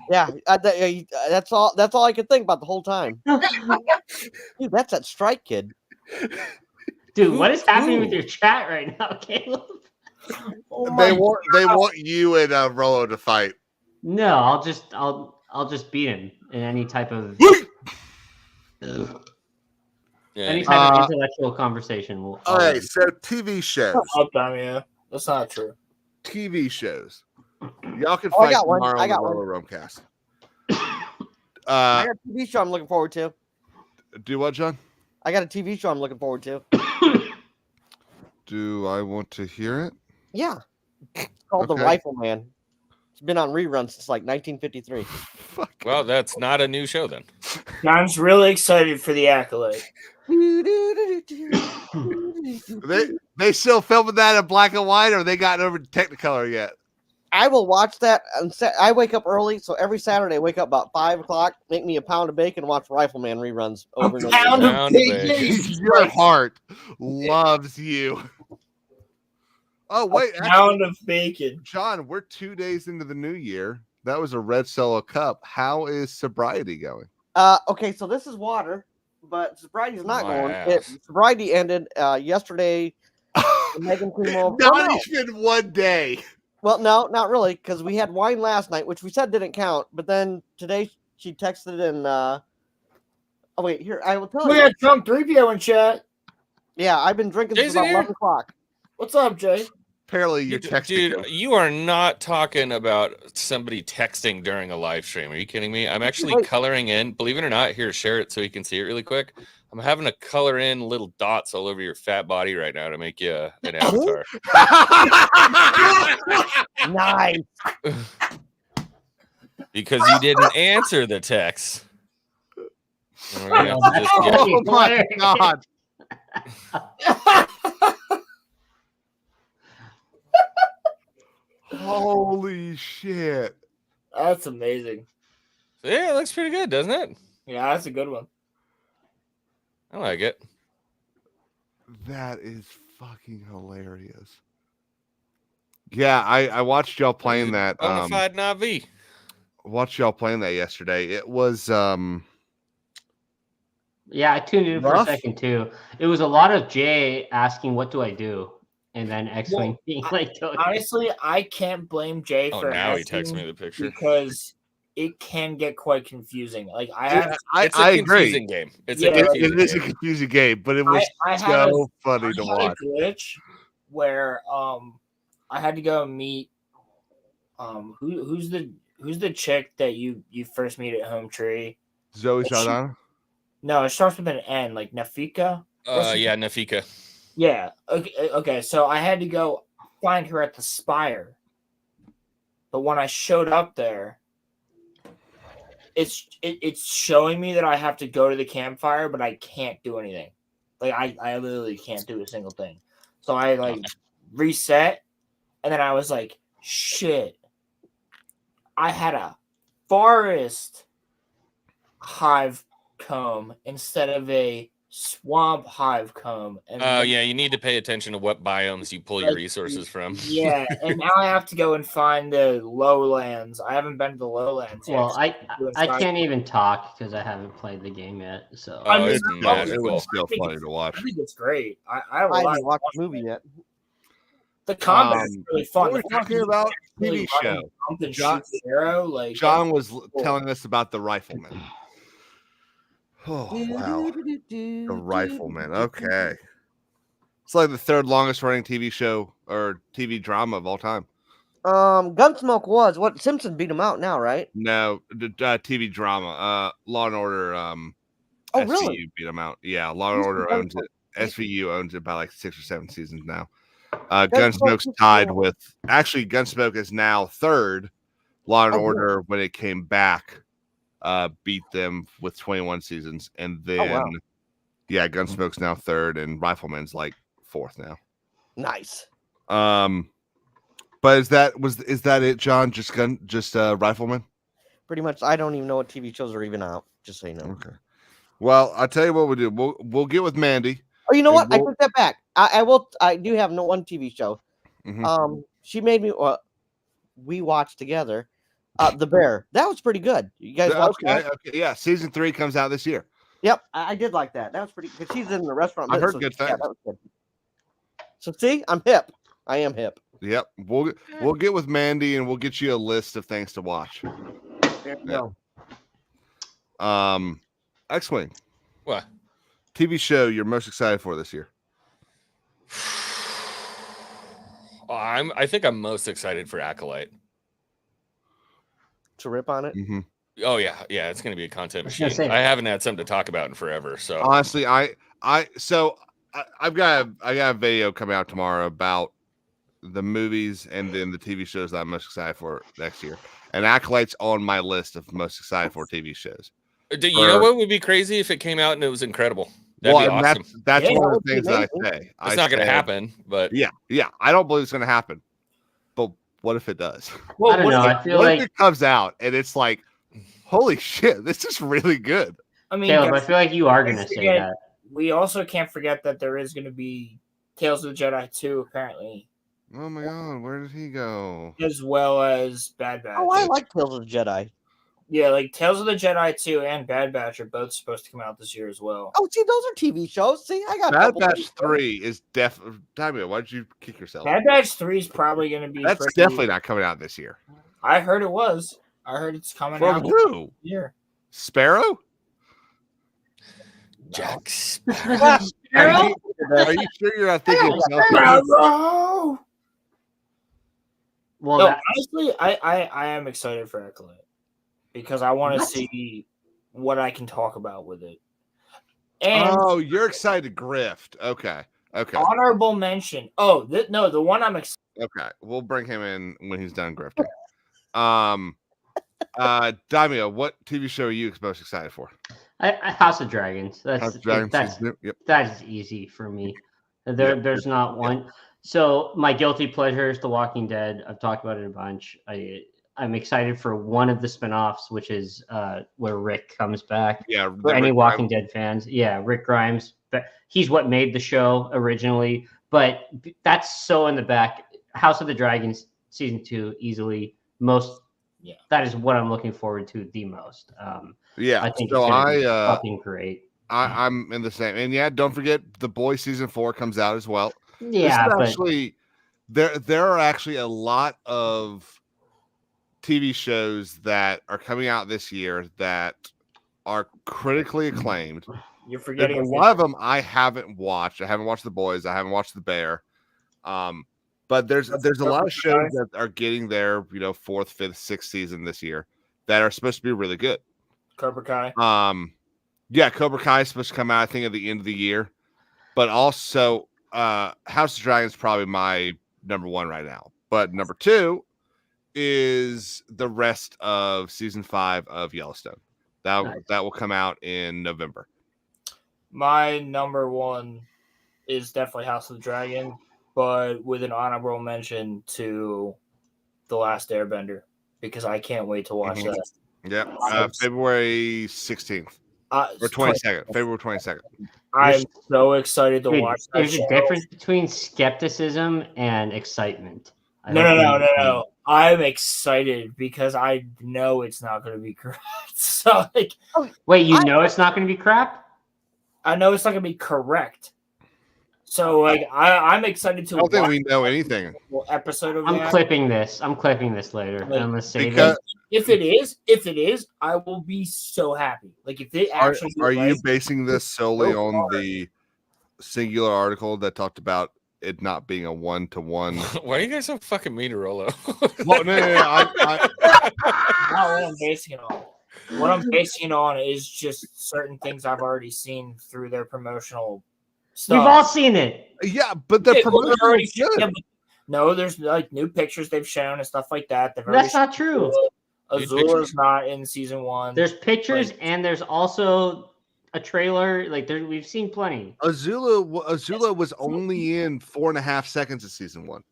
Yeah, that's all I could think about the whole time. Dude, that's that Strike kid. Dude, what is happening with your chat right now, Caleb? They want you and Rollo to fight. No, I'll just beat him in any type of intellectual conversation. All right, so TV shows. Yeah, that's not true. TV shows. Y'all can fight tomorrow on the Rollo Rumcast. I got a TV show I'm looking forward to. Do what, John? I got a TV show I'm looking forward to. Do I want to hear it? Yeah. It's called The Rifleman. It's been on reruns since like 1953. Well, that's not a new show then. John's really excited for The Accolade. They still filming that in black and white, or they gotten over to Technicolor yet? I will watch that. I wake up early, so every Saturday I wake up about 5 o'clock, make me a pound of bacon, and watch Rifleman reruns over and over. Pound of bacon. Your heart loves you. Oh wait, a pound of bacon. John, we're 2 days into the new year. That was a red Solo cup. How is sobriety going? Okay, so this is water, but sobriety's not My going. ass. Sobriety ended yesterday. Megan came over. Not even 1 day. Well, no, not really, because we had wine last night, which we said didn't count. But then today she texted and oh wait, here I will tell We you. had Trump 3PO in chat. Yeah, I've been drinking since about 11 o'clock. What's up, Jay? Apparently you're texting. Dude, you are not talking about somebody texting during a live stream. Are you kidding me? I'm actually coloring in. Believe it or not, here, share it so you can see it really quick. I'm having to color in little dots all over your fat body right now to make you an avatar. Nice. Because you didn't answer the text. Oh my God. Holy shit. That's amazing. Yeah, it looks pretty good, doesn't it? Yeah, that's a good one. I like it. That is fucking hilarious. Yeah, I watched y'all playing that. Bonafide Navi. Watched y'all playing that yesterday. It was Yeah, I tuned in for a second too. It was a lot of Jay asking, "What do I do?" And then X-Wing being like, honestly, I can't blame Jay for now he asking texts me the picture because it can get quite confusing. Like it's a confusing game. It is a confusing game, but it was so funny to watch. A glitch where I had to go and meet who's the chick that you first meet at Home Tree? Zoe Saldana? No, it starts with an N, like Nafika. Yeah, Nafika. Yeah. Okay. So I had to go find her at the Spire, but when I showed up there, it's showing me that I have to go to the campfire, but I can't do anything. Like I literally can't do a single thing. So I like reset, and then I was like, shit. I had a forest hive comb instead of a swamp hive comb. And yeah, you need to pay attention to what biomes you pull your resources from. Yeah, and now I have to go and find the lowlands. I haven't been to the lowlands yet. Well, I can't even talk because I haven't played the game yet. So it's still funny to watch. I think it's great. I haven't watched the movie yet. The combat is really fun. We're talking about TV show. John was telling us about the Rifleman. Oh wow, the Rifleman. Okay, it's like the third longest running TV show or TV drama of all time. Gunsmoke was what Simpson beat him out now, right? No, the TV drama. Law and Order. SVU really? beat him out. Yeah, Law and Order owns it. SVU owns it by like 6 or 7 seasons now. Gunsmoke's tied with. Actually, Gunsmoke is now third. Law and Order, when it came back, beat them with 21 seasons, and then yeah, Gunsmoke's now third, and Rifleman's like fourth now. Nice. But is that it, John? Just Rifleman? Pretty much. I don't even know what TV shows are even out. Just so you know. Okay. Well, I'll tell you what we'll do. We'll get with Mandy. Oh, you know what? I took that back. I will. I do have one TV show. Mm-hmm. She made me. We watched together. The Bear. That was pretty good. You guys watched that? Okay. Yeah, season 3 comes out this year. Yep, I did like that. That was pretty because she's in the restaurant. I heard good things. Yeah, that was good. So see, I'm hip. I am hip. Yep. We'll get with Mandy and we'll get you a list of things to watch. There you go. X-Wing. What? TV show you're most excited for this year? I think I'm most excited for Acolyte. To rip on it? Mm-hmm. Oh yeah, it's going to be a content machine. I haven't had something to talk about in forever. So honestly, I've got a video coming out tomorrow about the movies and then the TV shows that I'm most excited for next year. And Acolyte's on my list of most excited for TV shows. You know what would be crazy if it came out and it was incredible? That'd be awesome. That's Yeah, one that of the would be things that I amazing. say. It's not going to happen, but yeah, I don't believe it's going to happen. But what if it does? I don't know. I feel What like if it comes out and it's like, holy shit, this is really good? I mean, Caleb, I guys, feel like you are going to don't say forget- that. We also can't forget that there is going to be Tales of the Jedi 2, apparently, Oh my god, where did he go? as well as Bad Batch. Oh, I like Tales of the Jedi. Yeah, like Tales of the Jedi 2 and Bad Batch are both supposed to come out this year as well. Oh, see, those are TV shows. See, I got Bad double Batch things. 3 is definitely. Why did you kick yourself? Bad Batch 3 is probably going to be. That's definitely not coming out this year. I heard it was. I heard it's coming From out who? this year. Sparrow? Jack Are you sure you're not thinking of Bravo! Well, No, honestly, I am excited for Ecklet because I want to see what I can talk about with it. And Oh, you're excited to grift. Okay. honorable mention. Oh, no, the one I'm excited. Okay. We'll bring him in when he's done grifting. Daimio, what TV show are you most excited for? House of Dragons. House of Dragons season, yep. That is easy for me. There's not one. So my guilty pleasure is The Walking Dead. I've talked about it a bunch. I'm excited for one of the spinoffs, which is where Rick comes back. Yeah, for any Walking Dead fans. Yeah, Rick Grimes. But he's what made the show originally. But that's so in the back. House of the Dragons season 2 easily most. Yeah, that is what I'm looking forward to the most. I think so it's gonna be fucking great. I'm in the same, and don't forget The Boys season 4 comes out as well. Yeah, but actually, there are actually a lot of TV shows that are coming out this year that are critically acclaimed. You're forgetting a lot of them I haven't watched. I haven't watched The Boys. I haven't watched The Bear. But there's a lot of shows that are getting their 4th, 5th, 6th season this year that are supposed to be really good. Cobra Kai. Cobra Kai is supposed to come out, I think, at the end of the year. But also, House of Dragons is probably my number 1 right now. But number 2 is the rest of season 5 of Yellowstone. That will come out in November. My number 1 is definitely House of the Dragon, but with an honorable mention to The Last Airbender because I can't wait to watch that. Yep, February 16th or 22nd. February 22nd. I'm so excited to watch that. There's a difference between skepticism and excitement. No. I'm excited because I know it's not going to be correct. So, wait, it's not going to be crap? I know it's not going to be correct. So, I'm excited to. I don't think we know anything. Episode of. I'm clipping this later. I'm gonna save it. If it is, I will be so happy. Like if it actually. Are you basing this solely on the singular article that talked about it not being a 1-to-1? Why are you guys so fucking mean to Rolo? Well, no. Not what I'm basing it on. What I'm basing it on is just certain things I've already seen through their promotional stuff. We've all seen it. Yeah, but the promotion already good. No, there's new pictures they've shown and stuff like that. That's not true. Azula's not in season 1. There's pictures and there's also a trailer. We've seen plenty. Azula was only in 4.5 seconds of season 1.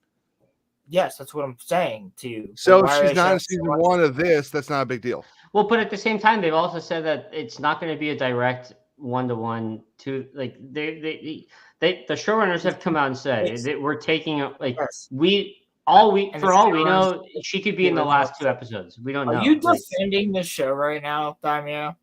Yes, that's what I'm saying to you. So if she's not in season 1 of this, that's not a big deal. Well, but at the same time, they've also said that it's not going to be a direct 1-to-1 to the showrunners have come out and said that we're taking we know she could be in the last 2 episodes. We don't know. Are you defending the show right now, Damia?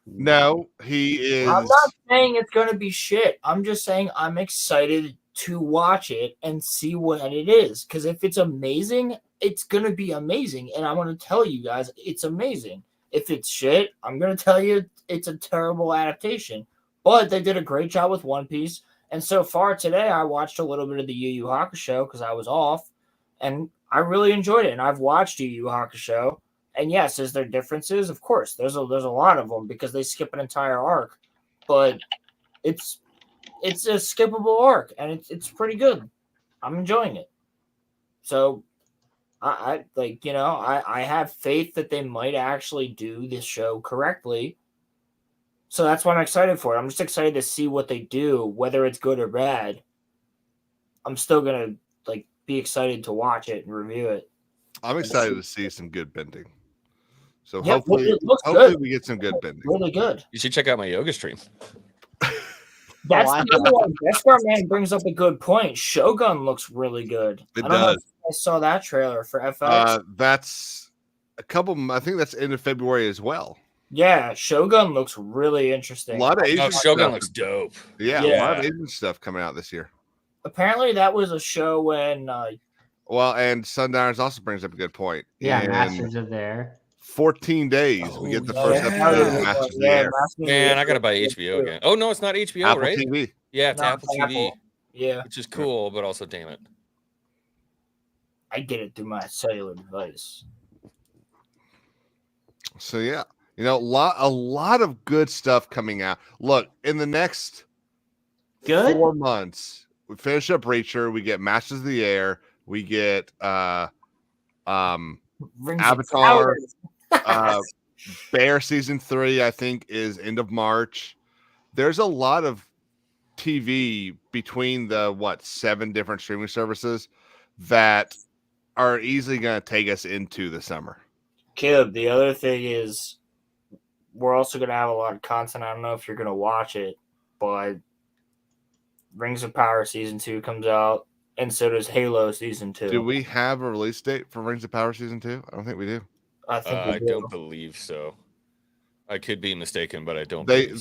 No, he is. I'm not saying it's going to be shit. I'm just saying I'm excited to watch it and see what it is. Because if it's amazing, it's going to be amazing. And I'm going to tell you guys it's amazing. If it's shit, I'm going to tell you it's a terrible adaptation. But they did a great job with One Piece. And so far today, I watched a little bit of the Yu Yu Hakusho because I was off. And I really enjoyed it. And I've watched Yu Yu Hakusho. And yes, is there differences? Of course. There's a lot of them because they skip an entire arc. But it's a skippable arc. And it's pretty good. I'm enjoying it. So I have faith that they might actually do this show correctly. So that's what I'm excited for. I'm just excited to see what they do, whether it's good or bad. I'm still gonna be excited to watch it and review it. I'm excited to see some good bending. So Yeah, hopefully we get some good bending. Really good. You should check out my yoga stream. That's the other one. Beskar Man brings up a good point. Shogun looks really good. It I don't know if does. I saw that trailer for FX. That's a couple. I think that's end of February as well. Yeah, Shogun looks really interesting. A lot of Asian Shogun stuff. looks dope. Yeah, a lot of Asian stuff coming out this year. Apparently, that was a show when. Well, and Sundowners also brings up a good point. Yeah, Masters of the Air. 14 days, we get the first episode of Masters of the Air. Man, I gotta buy HBO again. Oh no, it's not HBO, Apple right? TV. Yeah, it's No, Apple it's TV. Apple. Yeah, which is cool, but also damn it. I get it through my cellular device. So yeah, a lot of good stuff coming out. Look, in the next 4 months, we finish up Reacher, we get Masters of the Air, we get Avatar, Bear season 3, I think, is end of March. There's a lot of TV between the 7 different streaming services that are easily going to take us into the summer. Caleb, the other thing is we're also going to have a lot of content. I don't know if you're going to watch it, but Rings of Power season 2 comes out, and so does Halo season 2. Do we have a release date for Rings of Power season 2? I don't think we do. I think I don't believe so. I could be mistaken, but I don't. They've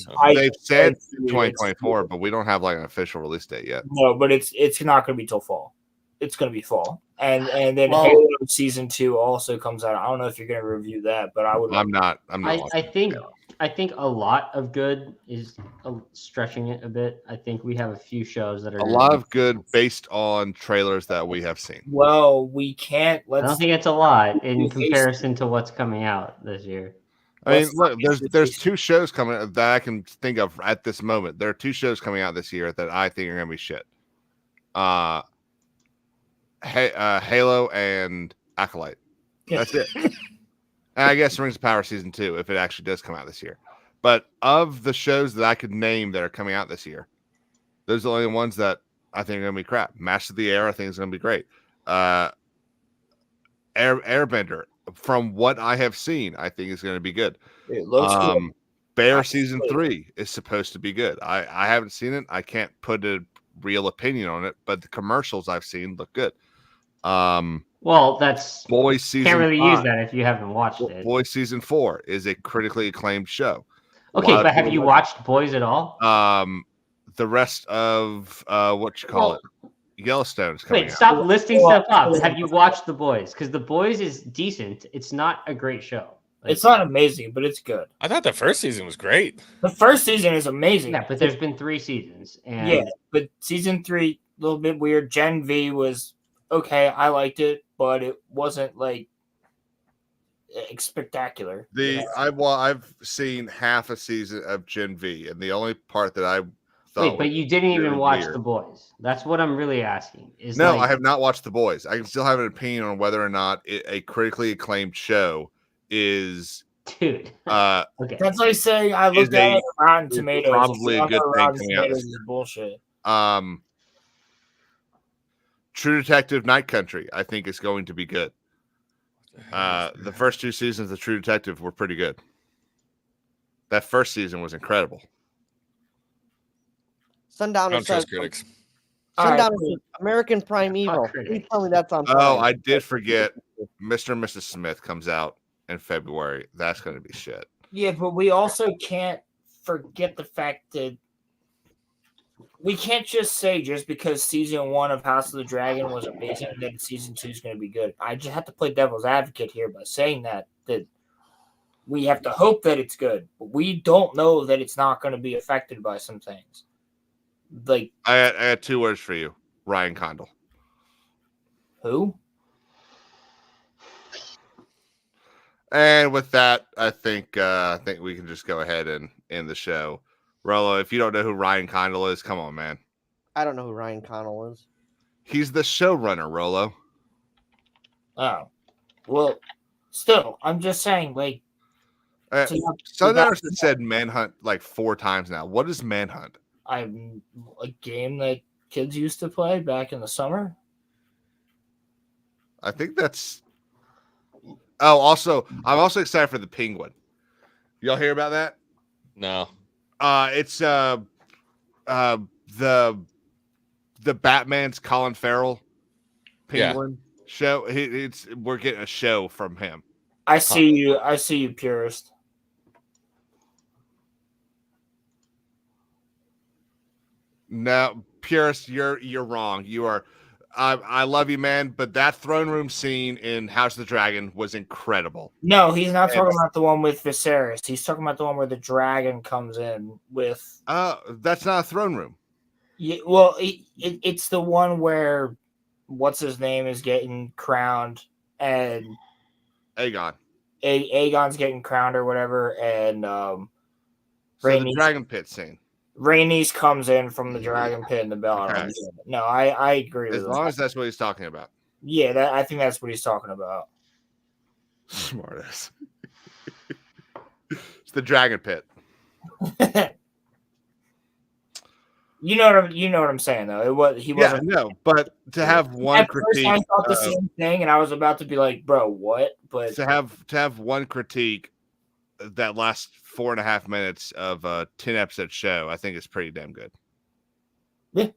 said 2024, but we don't have an official release date yet. No, but it's not going to be till fall. It's going to be fall, and then Halo season 2 also comes out. I don't know if you're going to review that, but I would. I'm not. I think a lot of good is stretching it a bit. I think we have a few shows that are a lot of good based on trailers that we have seen. Well, we can't. I don't think it's a lot in comparison to what's coming out this year. I mean, look, there's 2 shows coming that I can think of at this moment. There are 2 shows coming out this year that I think are going to be shit. Halo and Acolyte. That's it. And I guess Rings of Power season 2, if it actually does come out this year. But of the shows that I could name that are coming out this year, those are the only ones that I think are going to be crap. Master of the Air, I think is going to be great. Airbender, from what I have seen, I think is going to be good. It looks good. Bear season 3 is supposed to be good. I haven't seen it. I can't put a real opinion on it, but the commercials I've seen look good. Well, that's Boys season. Can't really 5. use that if you haven't watched it. Boys season 4 is a critically acclaimed show. Okay, but have you watched Boys at all? The rest of Yellowstone is coming out. Stop listing stuff up. Have you watched The Boys? Because The Boys is decent. It's not a great show. It's not amazing, but it's good. I thought the first season was great. The first season is amazing. Yeah, but there's been 3 seasons. And yeah, but season 3 a little bit weird. Gen V was okay. I liked it, but it wasn't spectacular. I've seen half a season of Gen V, and the only part that I thought. Wait, but you didn't even watch weird. The Boys. That's what I'm really asking. No, I have not watched The Boys. I can still have an opinion on whether or not a critically acclaimed show is. Dude. Okay. That's like saying I looked at it on Rotten Tomatoes. Probably a good thing coming out. Is bullshit. True Detective Night Country, I think, is going to be good. The first 2 seasons of True Detective were pretty good. That first season was incredible. Sundowner Don't trust says, critics. Sundowner says American Prime Evil. Please tell me that's on. Oh, I did forget. Mr. and Mrs. Smith comes out in February. That's going to be shit. Yeah, but we also can't forget the fact that we can't just say just because season 1 of House of the Dragon was amazing that season 2 is going to be good. I just have to play devil's advocate here by saying that we have to hope that it's good, but we don't know that it's not going to be affected by some things. I had 2 words for you. Ryan Condal. Who? And with that, I think we can just go ahead and end the show. Rollo, if you don't know who Ryan Condal is, come on, man. I don't know who Ryan Condal is. He's the showrunner, Rollo. Oh. Well, still, I'm just saying, So you have Sundowner said Manhunt like 4 times now. What is Manhunt? I'm a game that kids used to play back in the summer. I think that's. Oh, also, I'm also excited for the Penguin. Y'all hear about that? No. It's the Batman's Colin Farrell Penguin show. We're getting a show from him. I see you, purist. No, purist, you're wrong. You are. I love you, man, but that throne room scene in House of the Dragon was incredible. No, he's not talking about the one with Viserys. He's talking about the one where the dragon comes in with. That's not a throne room. Yeah, well, it's the one where what's his name is getting crowned and Aegon. Aegon's getting crowned or whatever, and so the dragon pit scene. Rhaenys comes in from the dragon pit in the bell. Okay. No, I agree with as long as that's what he's talking about. Yeah, I think that's what he's talking about. Smartass. It's the dragon pit. You know what I'm saying though. He wasn't. Yeah, no, but to have one critique. First I thought the same thing, and I was about to be like, "Bro, what?" But to have one critique that lasts 4.5 minutes of a 10-episode show, I think is pretty damn good. Yeah.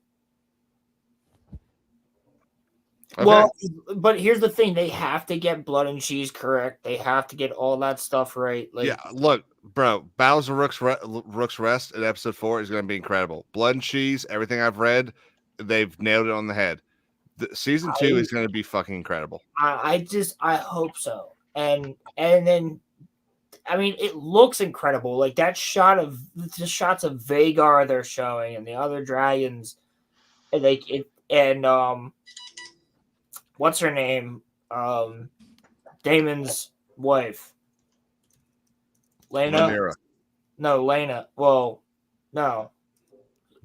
Okay. Well, but here's the thing: they have to get Blood and Cheese correct. They have to get all that stuff right. Like, yeah, look, bro, Battles of Rook's Rest in episode 4 is going to be incredible. Blood and Cheese, everything I've read, they've nailed it on the head. Season 2 is going to be fucking incredible. I hope so. And then, I mean, it looks incredible. Like that shot of the shots of Vhagar they're showing and the other dragons, and what's her name? Daemon's wife. Lena? Rhaenyra. No, Lena. Well, no.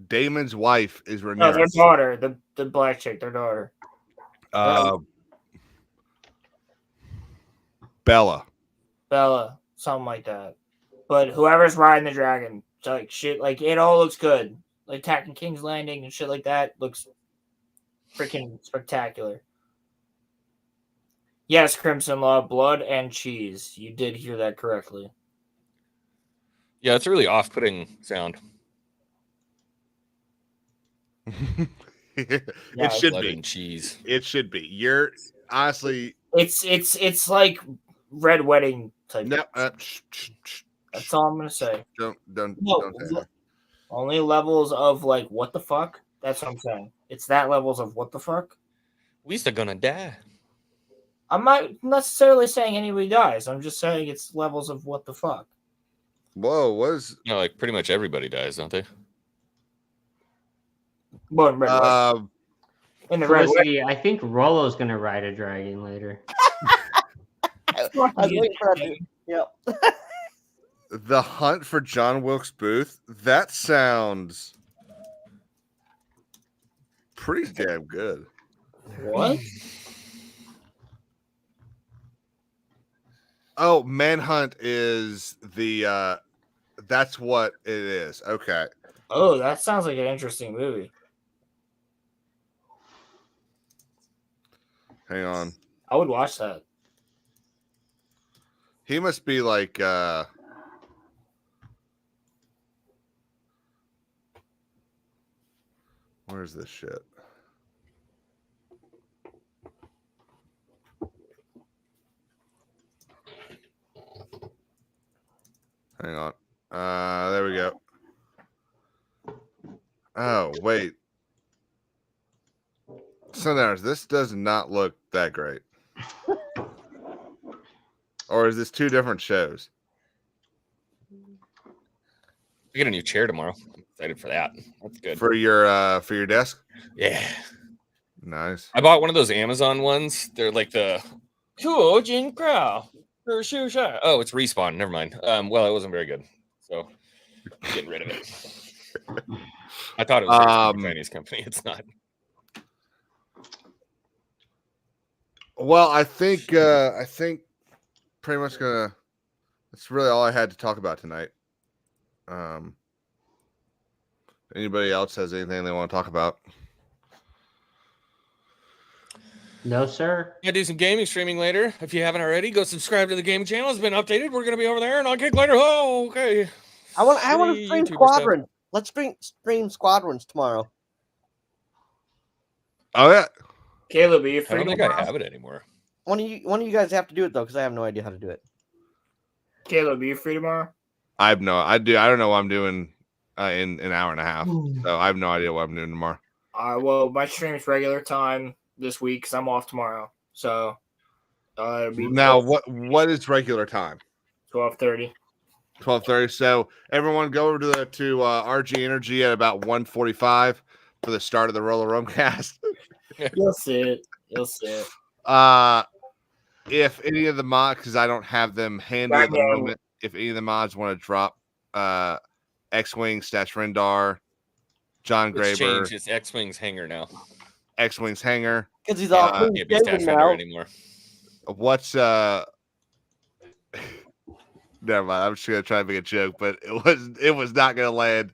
Daemon's wife is Rhaenyra. No, their daughter, the black chick, their daughter. Bella, something like that. But whoever's riding the dragon, like shit, like it all looks good. Like attacking King's Landing and shit like that looks freaking spectacular. Yes, Crimson Law, Blood and Cheese. You did hear that correctly. Yeah, it's a really off-putting sound. It should Blood be and cheese. It should be. You're honestly. It's like Red Wedding type. No, that's all I'm gonna say. Don't say that. Only levels of like what the fuck. That's what I'm saying. It's that levels of what the fuck. We still gonna die. I'm not necessarily saying anybody dies. I'm just saying it's levels of what the fuck. Whoa, what is? No, like pretty much everybody dies, don't they? Well, in the Felicity, I think Rollo's gonna ride a dragon later. I was waiting for that. Yep. The Hunt for John Wilkes Booth. That sounds pretty damn good. What? Oh, Manhunt is the that's what it is. Okay. Oh, that sounds like an interesting movie. Hang on. I would watch that. He must be like where's this shit? Hang on. There we go. Oh, wait. Sundowners, this does not look that great. Or is this 2 different shows? We get a new chair tomorrow. I'm excited for that. That's good. For your desk? Yeah. Nice. I bought one of those Amazon ones. They're like the Cool Jin Crow. Oh, it's Respawn. Never mind. Well, it wasn't very good. So getting rid of it. I thought it was a Chinese company. It's not. Well, I think pretty much gonna That's really all I had to talk about tonight. Anybody else has anything they want to talk about? No, sir. I do some gaming streaming later. If you haven't already, go subscribe to the gaming channel. It's been updated. We're gonna be over there, and I'll kick later. Oh, okay. I want to stream YouTuber Squadron. Let's stream Squadrons tomorrow. Oh yeah, Caleb, are you I free don't think tomorrow? I have it anymore. One of you guys have to do it though, because I have no idea how to do it. Caleb, are you free tomorrow? I don't know what I'm doing in an hour and a half. So I have no idea what I'm doing tomorrow. Well, my stream's regular time this week because I'm off tomorrow. So it'll be Now what is regular time? 12:30. 12:30. So everyone go over to RG Energy at about 1:45 for the start of the Roller Roam cast. You'll see it. You'll see it. If any of the mods, because I don't have them handy at the moment, if any of the mods want to drop X-Wing, Stash Rendar, John It's Graber. changed. It's X-Wing's hangar now. X-Wing's hangar. Because he's all Can't be Stash Rendar anymore. What's never mind. I'm just gonna try to make a joke, but it was not gonna land.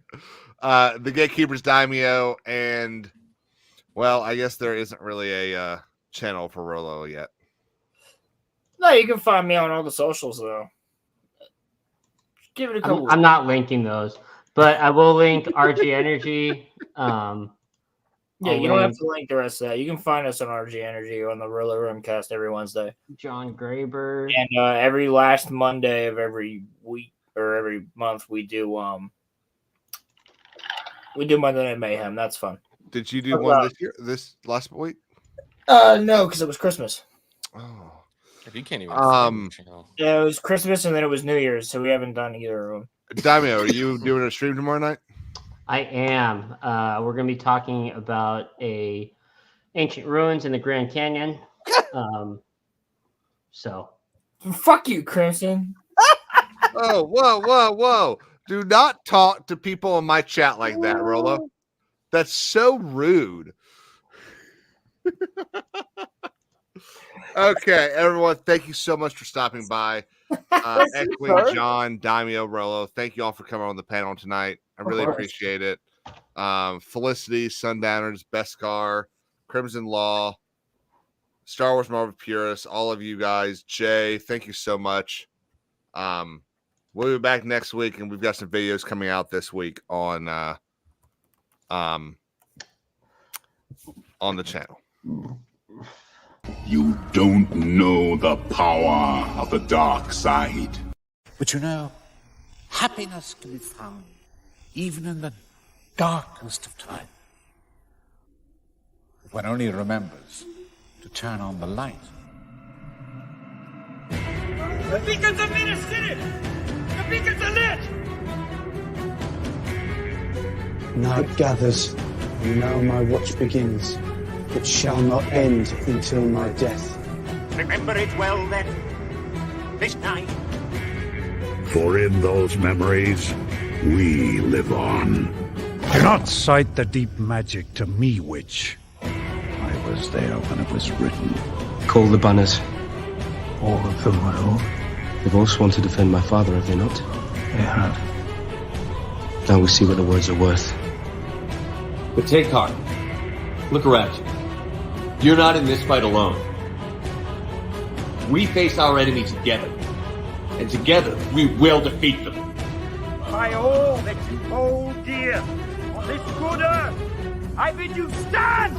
The Gatekeeper's Daimyo, and well, I guess there isn't really a channel for Rolo yet. No, you can find me on all the socials though. Give it a couple. I'm not linking those, but I will link RG Energy. Yeah, you don't have to link the rest of that. You can find us on RG Energy on the Roller Room cast every Wednesday. John Graber. And every last Monday of every week or every month we do Monday Night Mayhem. That's fun. Did you do one this last week? No, because it was Christmas. Oh. If you can't even yeah, it was Christmas and then it was New Year's, so we haven't done either of them. Daimyo, are you doing a stream tomorrow night? I am. We're going to be talking about ancient ruins in the Grand Canyon. So, fuck you, Crimson. Oh, whoa! Do not talk to people in my chat like that, Rolo. That's so rude. Okay, everyone, thank you so much for stopping by. X-Wing, John, Daimyo, Rolo, thank you all for coming on the panel tonight. I really appreciate it. Felicity, Sundowners, Beskar, Crimson Law, Star Wars Marvel Purists, all of you guys. Jay, thank you so much. We'll be back next week, and we've got some videos coming out this week on the channel. You don't know the power of the dark side. But you know, happiness can be found even in the darkest of time. If one only remembers to turn on the light. The beacons have been city! The beacons are lit! Night gathers, and now my watch begins. It shall not end until my death. Remember it well then. This night. For in those memories, we live on. Do not cite the deep magic to me, witch. I was there when it was written. Call the banners. All of them, my lord. They've all sworn to defend my father, have they not? They have. Now we see what the words are worth. But take heart. Look around you. You're not in this fight alone. We face our enemy together. And together, we will defeat them. By all that you hold dear on this good earth, I bid you stand!